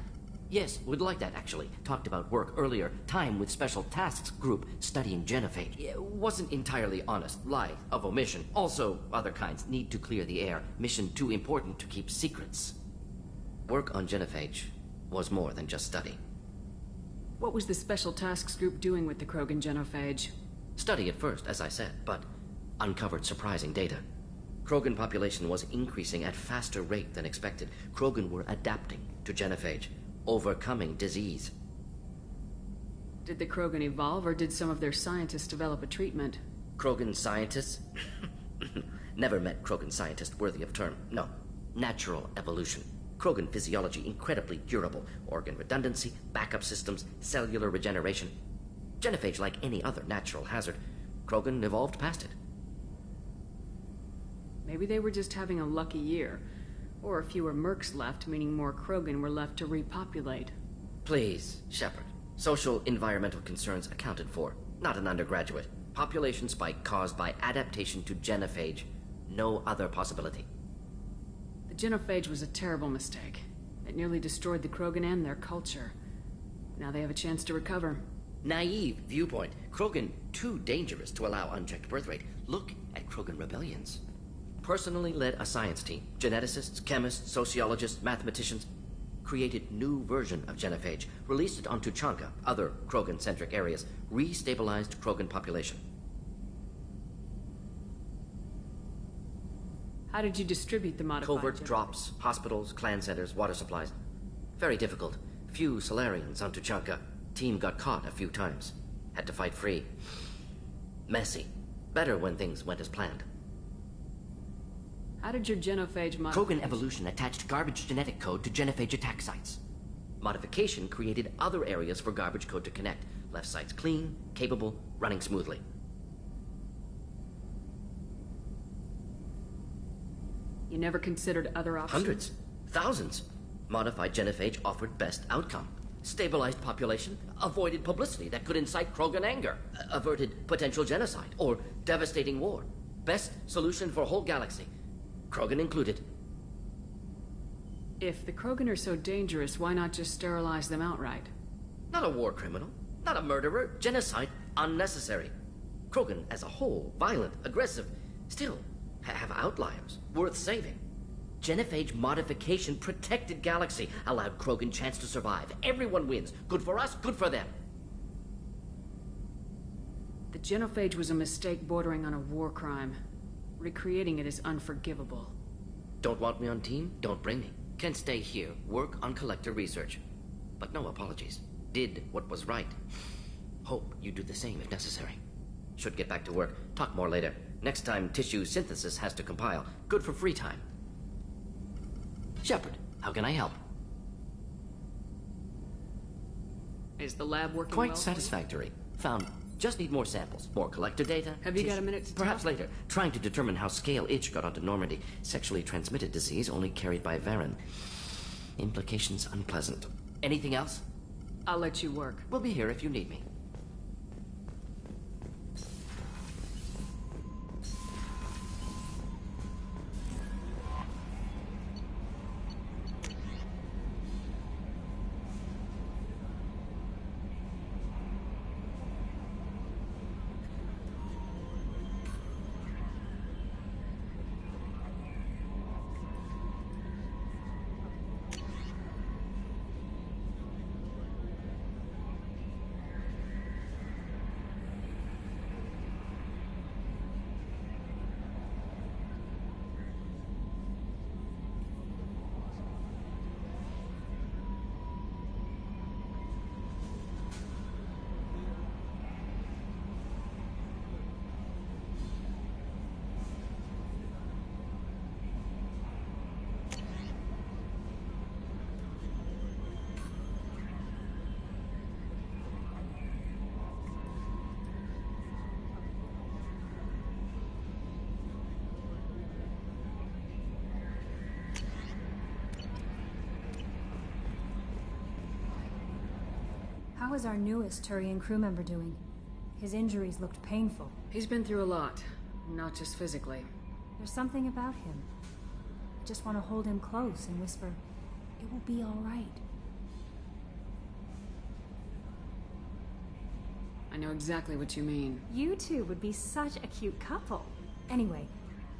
Yes, would like that, actually. Talked about work earlier. Time with Special Tasks Group studying genophage. It wasn't entirely honest. Lie of omission. Also, other kinds. Need to clear the air. Mission too important to keep secrets. Work on genophage was more than just study. What was the Special Tasks Group doing with the Krogan genophage? Study at first, as I said, but uncovered surprising data. Krogan population was increasing at faster rate than expected. Krogan were adapting to genophage, overcoming disease. Did the Krogan evolve, or did some of their scientists develop a treatment? Krogan scientists? Never met Krogan scientist worthy of term. No. Natural evolution. Krogan physiology incredibly durable. Organ redundancy, backup systems, cellular regeneration. Genophage like any other natural hazard. Krogan evolved past it. Maybe they were just having a lucky year. Or fewer mercs left, meaning more Krogan were left to repopulate. Please, Shepard. Social environmental concerns accounted for. Not an undergraduate. Population spike caused by adaptation to genophage. No other possibility. The genophage was a terrible mistake. It nearly destroyed the Krogan and their culture. Now they have a chance to recover. Naive viewpoint. Krogan too dangerous to allow unchecked birth rate. Look at Krogan rebellions. Personally led a science team. Geneticists, chemists, sociologists, mathematicians. Created new version of genophage. Released it on Tuchanka, other Krogan-centric areas. Restabilized Krogan population. How did you distribute the modified Covert genophage? drops, hospitals, clan centers, water supplies. Very difficult. Few Solarians on Tuchanka. Team got caught a few times. Had to fight free. Messy. Better when things went as planned. How did your genophage Krogan evolution attached garbage genetic code to genophage attack sites. Modification created other areas for garbage code to connect. Left sites clean, capable, running smoothly. You never considered other options? Hundreds. Thousands. Modified genophage offered best outcome. Stabilized population, avoided publicity that could incite Krogan anger, averted potential genocide, or devastating war. Best solution for whole galaxy. Krogan included. If the Krogan are so dangerous, why not just sterilize them outright? Not a war criminal, not a murderer. Genocide, unnecessary. Krogan as a whole, violent, aggressive, still have outliers, worth saving. Genophage modification protected galaxy, allowed Krogan chance to survive. Everyone wins. Good for us, good for them. The genophage was a mistake bordering on a war crime. Recreating it is unforgivable. Don't want me on team? Don't bring me. Can stay here, work on collector research. But no apologies. Did what was right. Hope you do the same if necessary. Should get back to work. Talk more later. Next time tissue synthesis has to compile. Good for free time. Shepard, how can I help? Is the lab working Quite well for you? satisfactory. Found. Just need more samples. More collector data. Have you got a minute to Perhaps talk? later. Trying to determine how scale itch got onto Normandy. Sexually transmitted disease only carried by Varen. Implications unpleasant. Anything else? I'll let you work. We'll be here if you need me. How is our newest Turian crew member doing? His injuries looked painful. He's been through a lot, not just physically. There's something about him. I just want to hold him close and whisper, "It will be all right." I know exactly what you mean. You two would be such a cute couple. Anyway,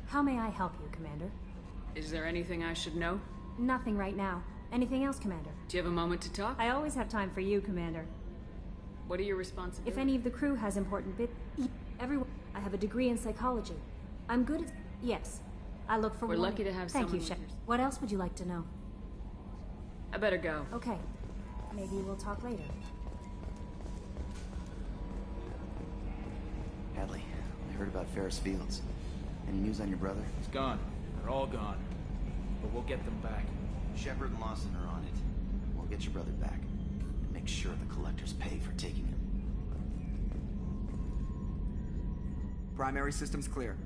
how may I help you, Commander? Is there anything I should know? Nothing right now. Anything else, Commander? Do you have a moment to talk? I always have time for you, Commander. What are your responsibilities? If any of the crew has important everyone. I have a degree in psychology. I'm good at... Yes. I look for We're warning. lucky to have Thank someone you, like Shepard. What else would you like to know? I better go. Okay. Maybe we'll talk later. Hadley, I heard about Ferris Fields. Any news on your brother? It's gone. They're all gone. But we'll get them back. Shepard and Lawson are on it. We'll get your brother back. And make sure the collectors pay for taking him. Primary systems clear.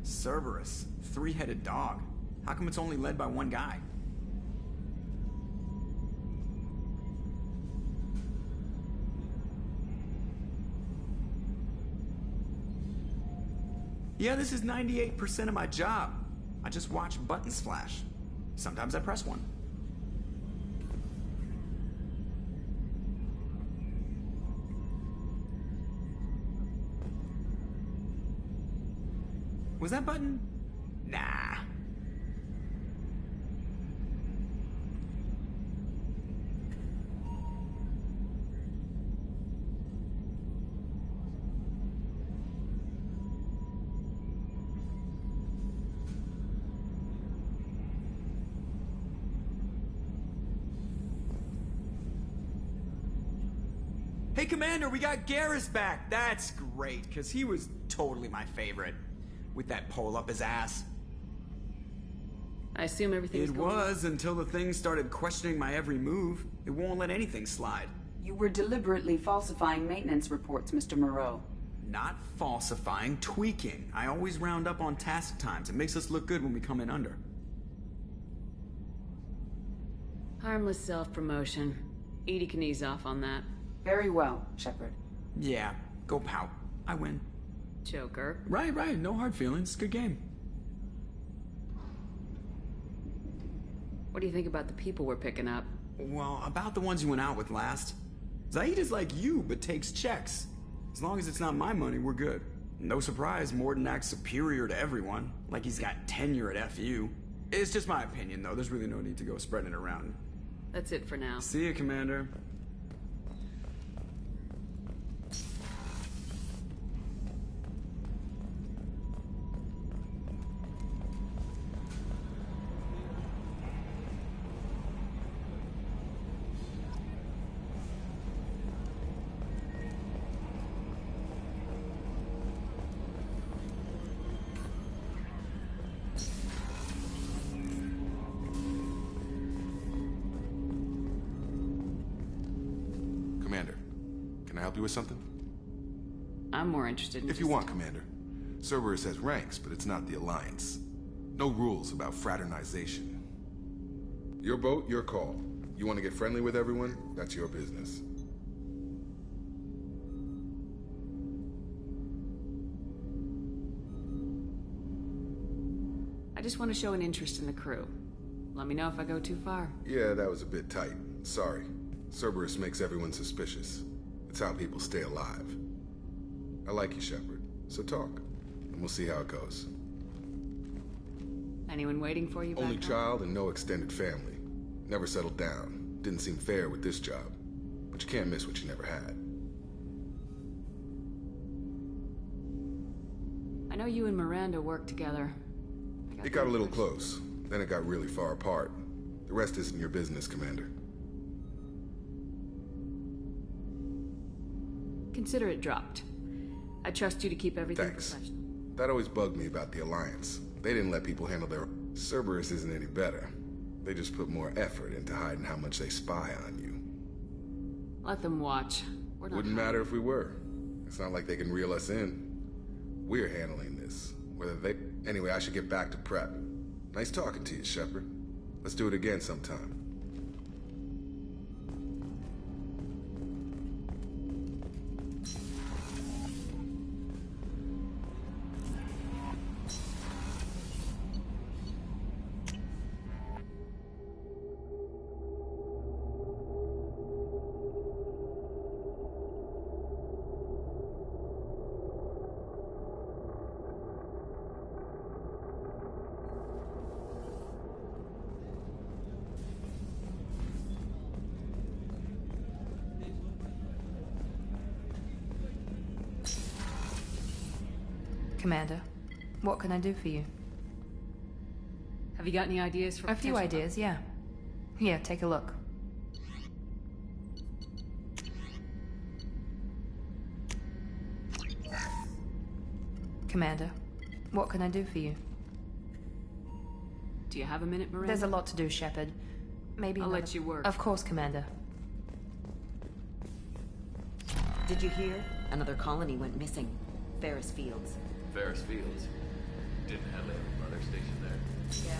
Cerberus, three-headed dog. How come it's only led by one guy? Yeah, this is 98% of my job. I just watch buttons flash. Sometimes I press one. Was that button? Nah. Hey, Commander, we got Garrus back. That's great, because he was totally my favorite. With that pole up his ass. I assume everything's It going was until the thing started questioning my every move. It won't let anything slide. You were deliberately falsifying maintenance reports, Mr. Moreau. Not falsifying, tweaking. I always round up on task times. It makes us look good when we come in under. Harmless self-promotion. Edie can ease off on that. Very well, Shepard. Yeah, go pout. I win. Joker. Right. No hard feelings. Good game. What do you think about the people we're picking up? Well, about the ones you went out with last. Zaid is like you, but takes checks. As long as it's not my money, we're good. No surprise, Morden acts superior to everyone, like he's got tenure at FU. It's just my opinion, though. There's really no need to go spreading it around. That's it for now. See you, Commander. Commander, can I help you with something? I'm more interested in If you want, Commander. Cerberus has ranks, but it's not the Alliance. No rules about fraternization. Your boat, your call. You want to get friendly with everyone? That's your business. I just want to show an interest in the crew. Let me know if I go too far. Yeah, that was a bit tight. Sorry. Cerberus makes everyone suspicious. It's how people stay alive. I like you, Shepard. So talk, and we'll see how it goes. Anyone waiting for you back Only home? child and no extended family. Never settled down. Didn't seem fair with this job. But you can't miss what you never had. I know you and Miranda work together. It got a little close. Then it got really far apart. The rest isn't your business, Commander. Consider it dropped. I trust you to keep everything Thanks. professional. That always bugged me about the Alliance. They didn't let people handle their... Cerberus isn't any better. They just put more effort into hiding how much they spy on you. Let them watch. We're not Wouldn't matter if we were. It's not like they can reel us in. We're handling this. Whether they... Anyway, I should get back to prep. Nice talking to you, Shepard. Let's do it again sometime. Commander, what can I do for you? Have you got any ideas for A few potential- ideas, yeah. Here, take a look. Commander, what can I do for you? Do you have a minute, Miranda? There's a lot to do, Shepard. Maybe I'll another- let you work. Of course, Commander. Did you hear? Another colony went missing. Ferris Fields. Ferris Fields. Didn't have a brother stationed there. Yeah.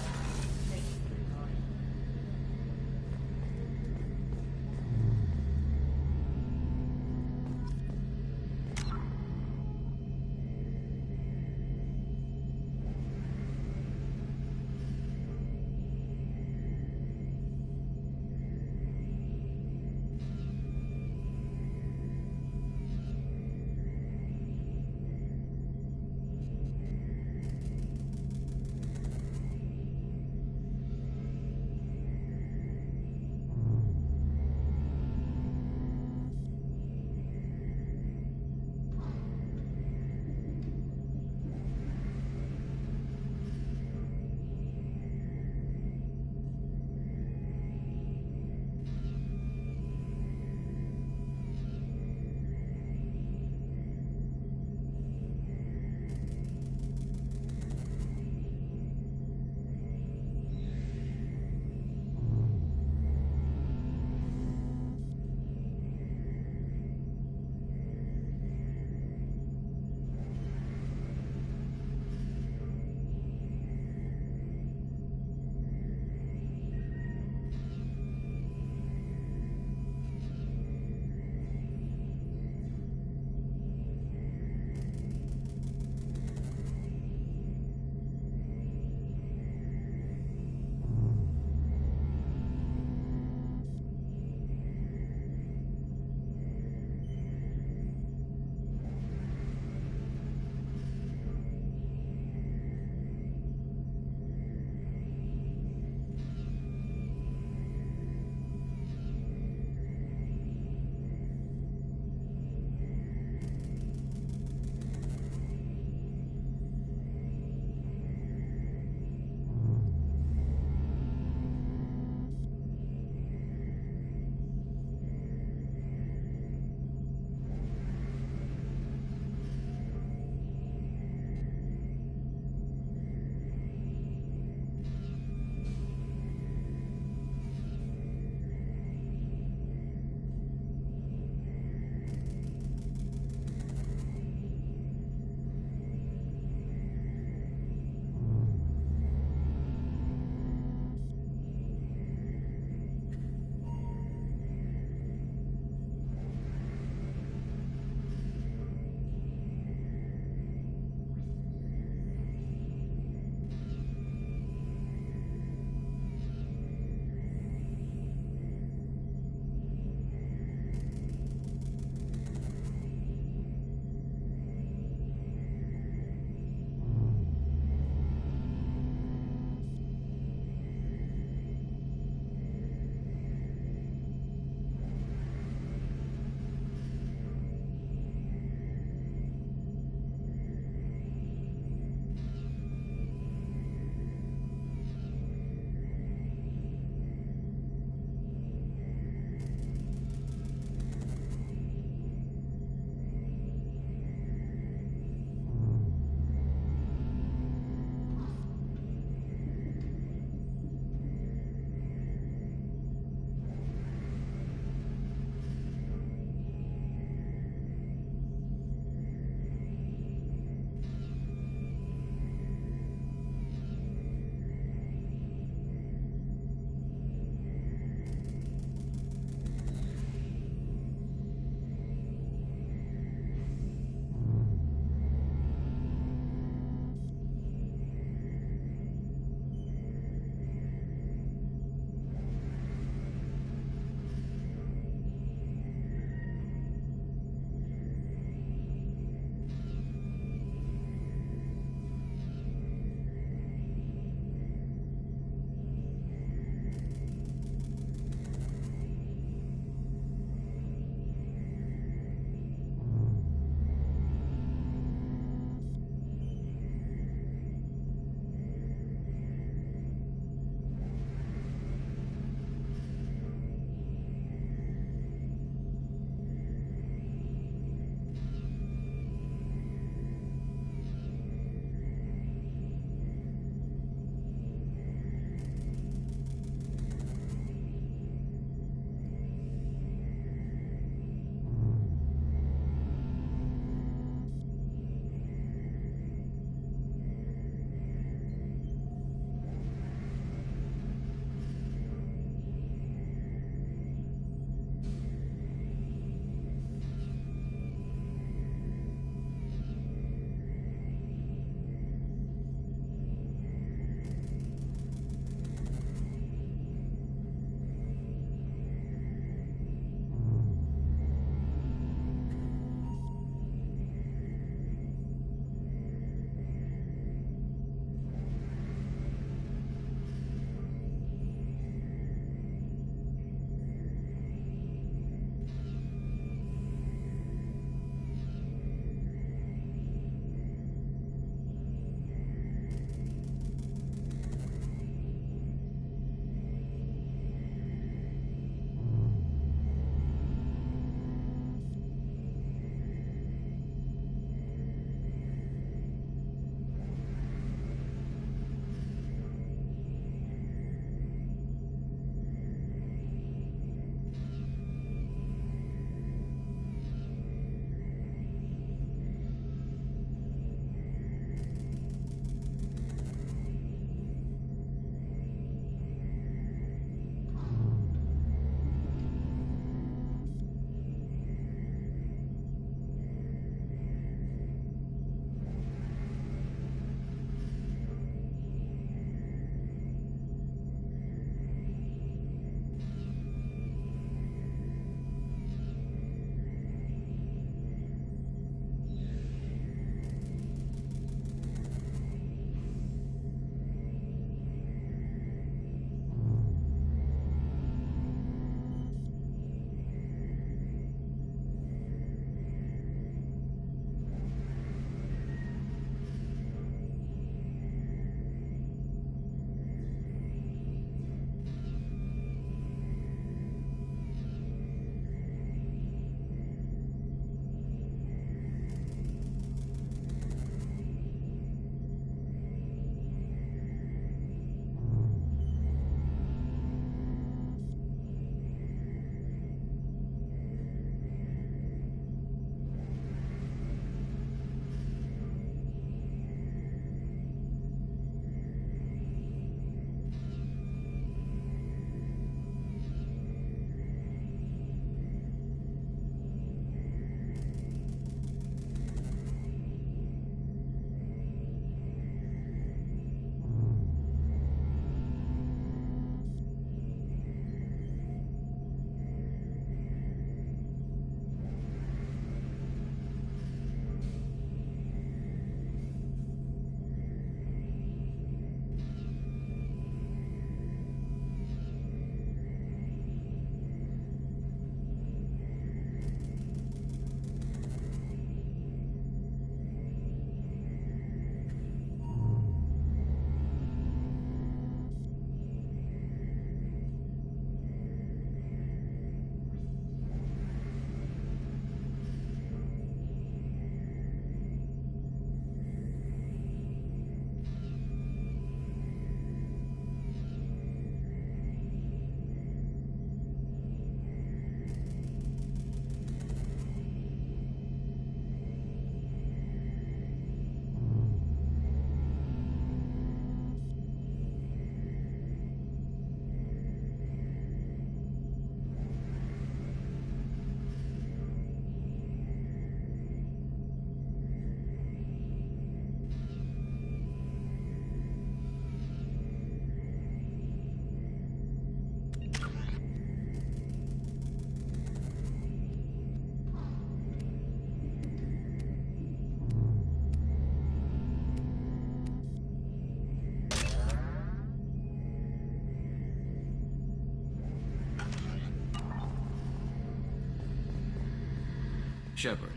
Shepard,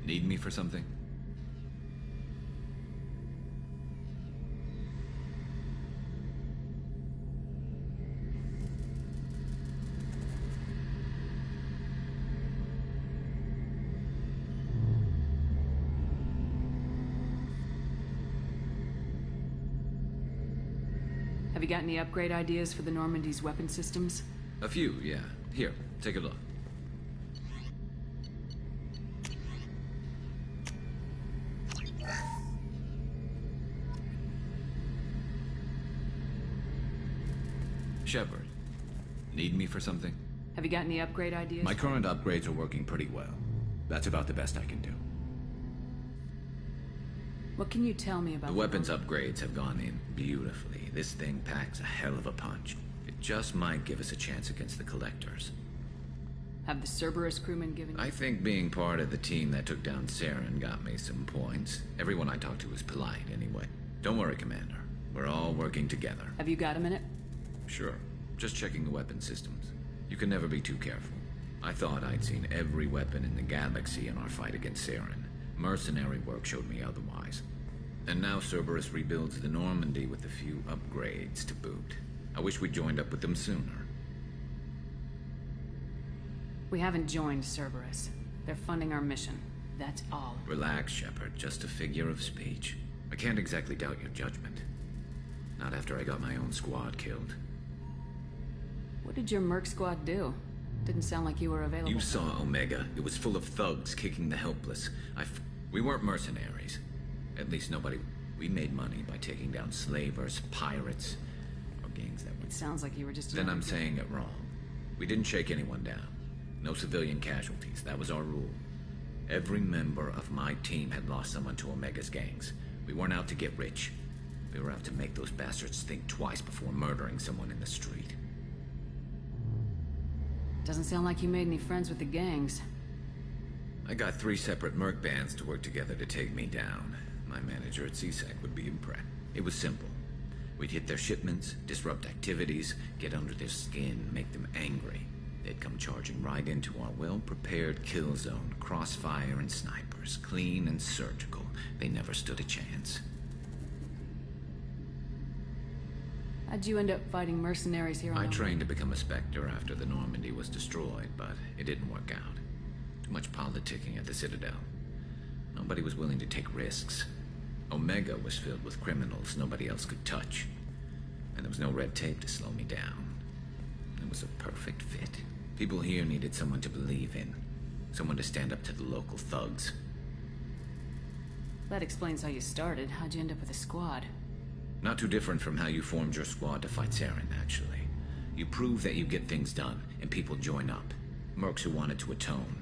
need me for something? Have you got any upgrade ideas for the Normandy's weapon systems? A few, yeah. Here, take a look. Shepard, need me for something? Have you got any upgrade ideas? My current upgrades are working pretty well. That's about the best I can do. What can you tell me about The weapons upgrades have gone in beautifully. This thing packs a hell of a punch. It just might give us a chance against the Collectors. Have the Cerberus crewmen given you... I think being part of the team that took down Saren got me some points. Everyone I talked to was polite anyway. Don't worry, Commander. We're all working together. Have you got a minute? Sure. Just checking the weapon systems. You can never be too careful. I thought I'd seen every weapon in the galaxy in our fight against Saren. Mercenary work showed me otherwise. And now Cerberus rebuilds the Normandy with a few upgrades to boot. I wish we joined up with them sooner. We haven't joined Cerberus. They're funding our mission. That's all. Relax, Shepard. Just a figure of speech. I can't exactly doubt your judgment. Not after I got my own squad killed. What did your merc squad do? Didn't sound like you were available. You saw Omega. It was full of thugs kicking the helpless. We weren't mercenaries. At least nobody... We made money by taking down slavers, pirates, or gangs that went... It sounds like you were just... Then I'm saying it wrong. We didn't shake anyone down. No civilian casualties. That was our rule. Every member of my team had lost someone to Omega's gangs. We weren't out to get rich. We were out to make those bastards think twice before murdering someone in the street. Doesn't sound like you made any friends with the gangs. I got 3 separate merc bands to work together to take me down. My manager at CSEC would be impressed. It was simple. We'd hit their shipments, disrupt activities, get under their skin, make them angry. They'd come charging right into our well-prepared kill zone, crossfire and snipers, clean and surgical. They never stood a chance. How'd you end up fighting mercenaries here on I trained to become a Spectre after the Normandy was destroyed, but it didn't work out. Too much politicking at the Citadel. Nobody was willing to take risks. Omega was filled with criminals nobody else could touch. And there was no red tape to slow me down. It was a perfect fit. People here needed someone to believe in. Someone to stand up to the local thugs. That explains how you started. How'd you end up with a squad? Not too different from how you formed your squad to fight Saren, actually. You prove that you get things done, and people join up. Mercs who wanted to atone.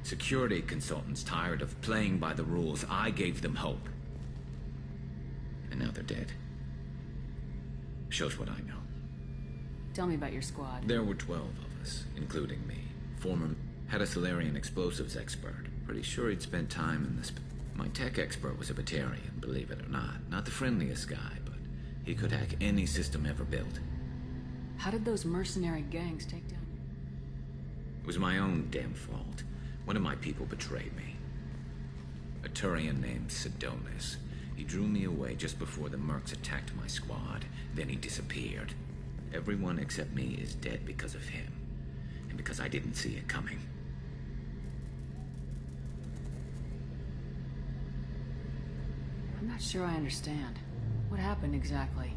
Security consultants tired of playing by the rules. I gave them hope. And now they're dead. Shows what I know. Tell me about your squad. There were 12 of us, including me. Former had a Solarian explosives expert. Pretty sure he'd spent time in this. My tech expert was a Batarian, believe it or not. Not the friendliest guy, but he could hack any system ever built. How did those mercenary gangs take down you? It was my own damn fault. One of my people betrayed me. A Turian named Sidonis. He drew me away just before the mercs attacked my squad. Then he disappeared. Everyone except me is dead because of him. And because I didn't see it coming. I'm not sure I understand. What happened exactly?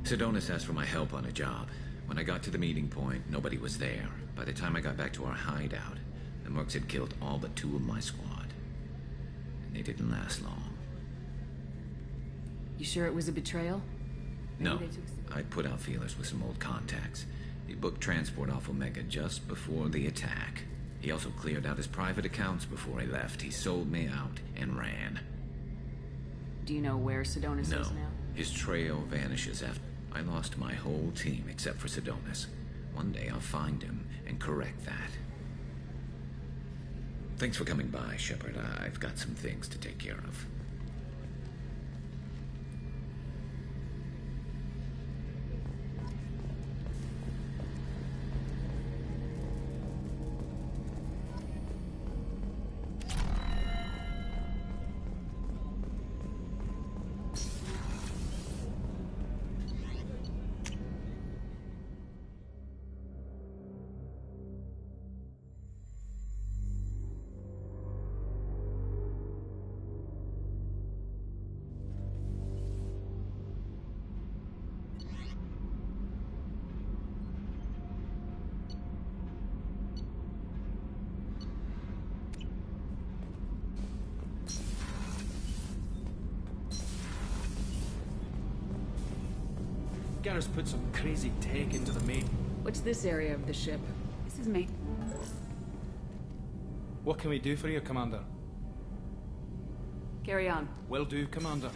Sidonis asked for my help on a job. When I got to the meeting point, nobody was there. By the time I got back to our hideout, the mercs had killed all but 2 of my squad. And they didn't last long. You sure it was a betrayal? No. I put out feelers with some old contacts. He booked transport off Omega just before the attack. He also cleared out his private accounts before he left. He sold me out and ran. Do you know where Sidonis is now? His trail vanishes after... I lost my whole team except for Sidonis. One day I'll find him and correct that. Thanks for coming by, Shepard. I've got some things to take care of. Garrus put some crazy tech into the main. What's this area of the ship? This is me. What can we do for you, Commander? Carry on. Will do, Commander.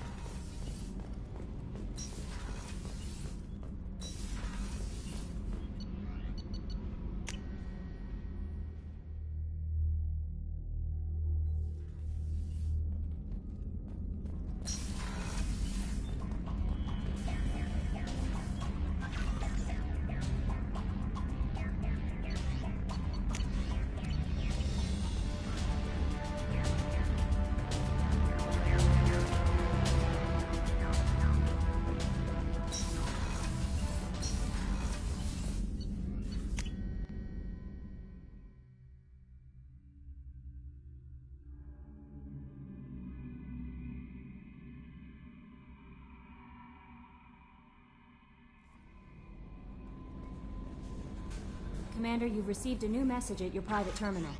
Commander, you've received a new message at your private terminal.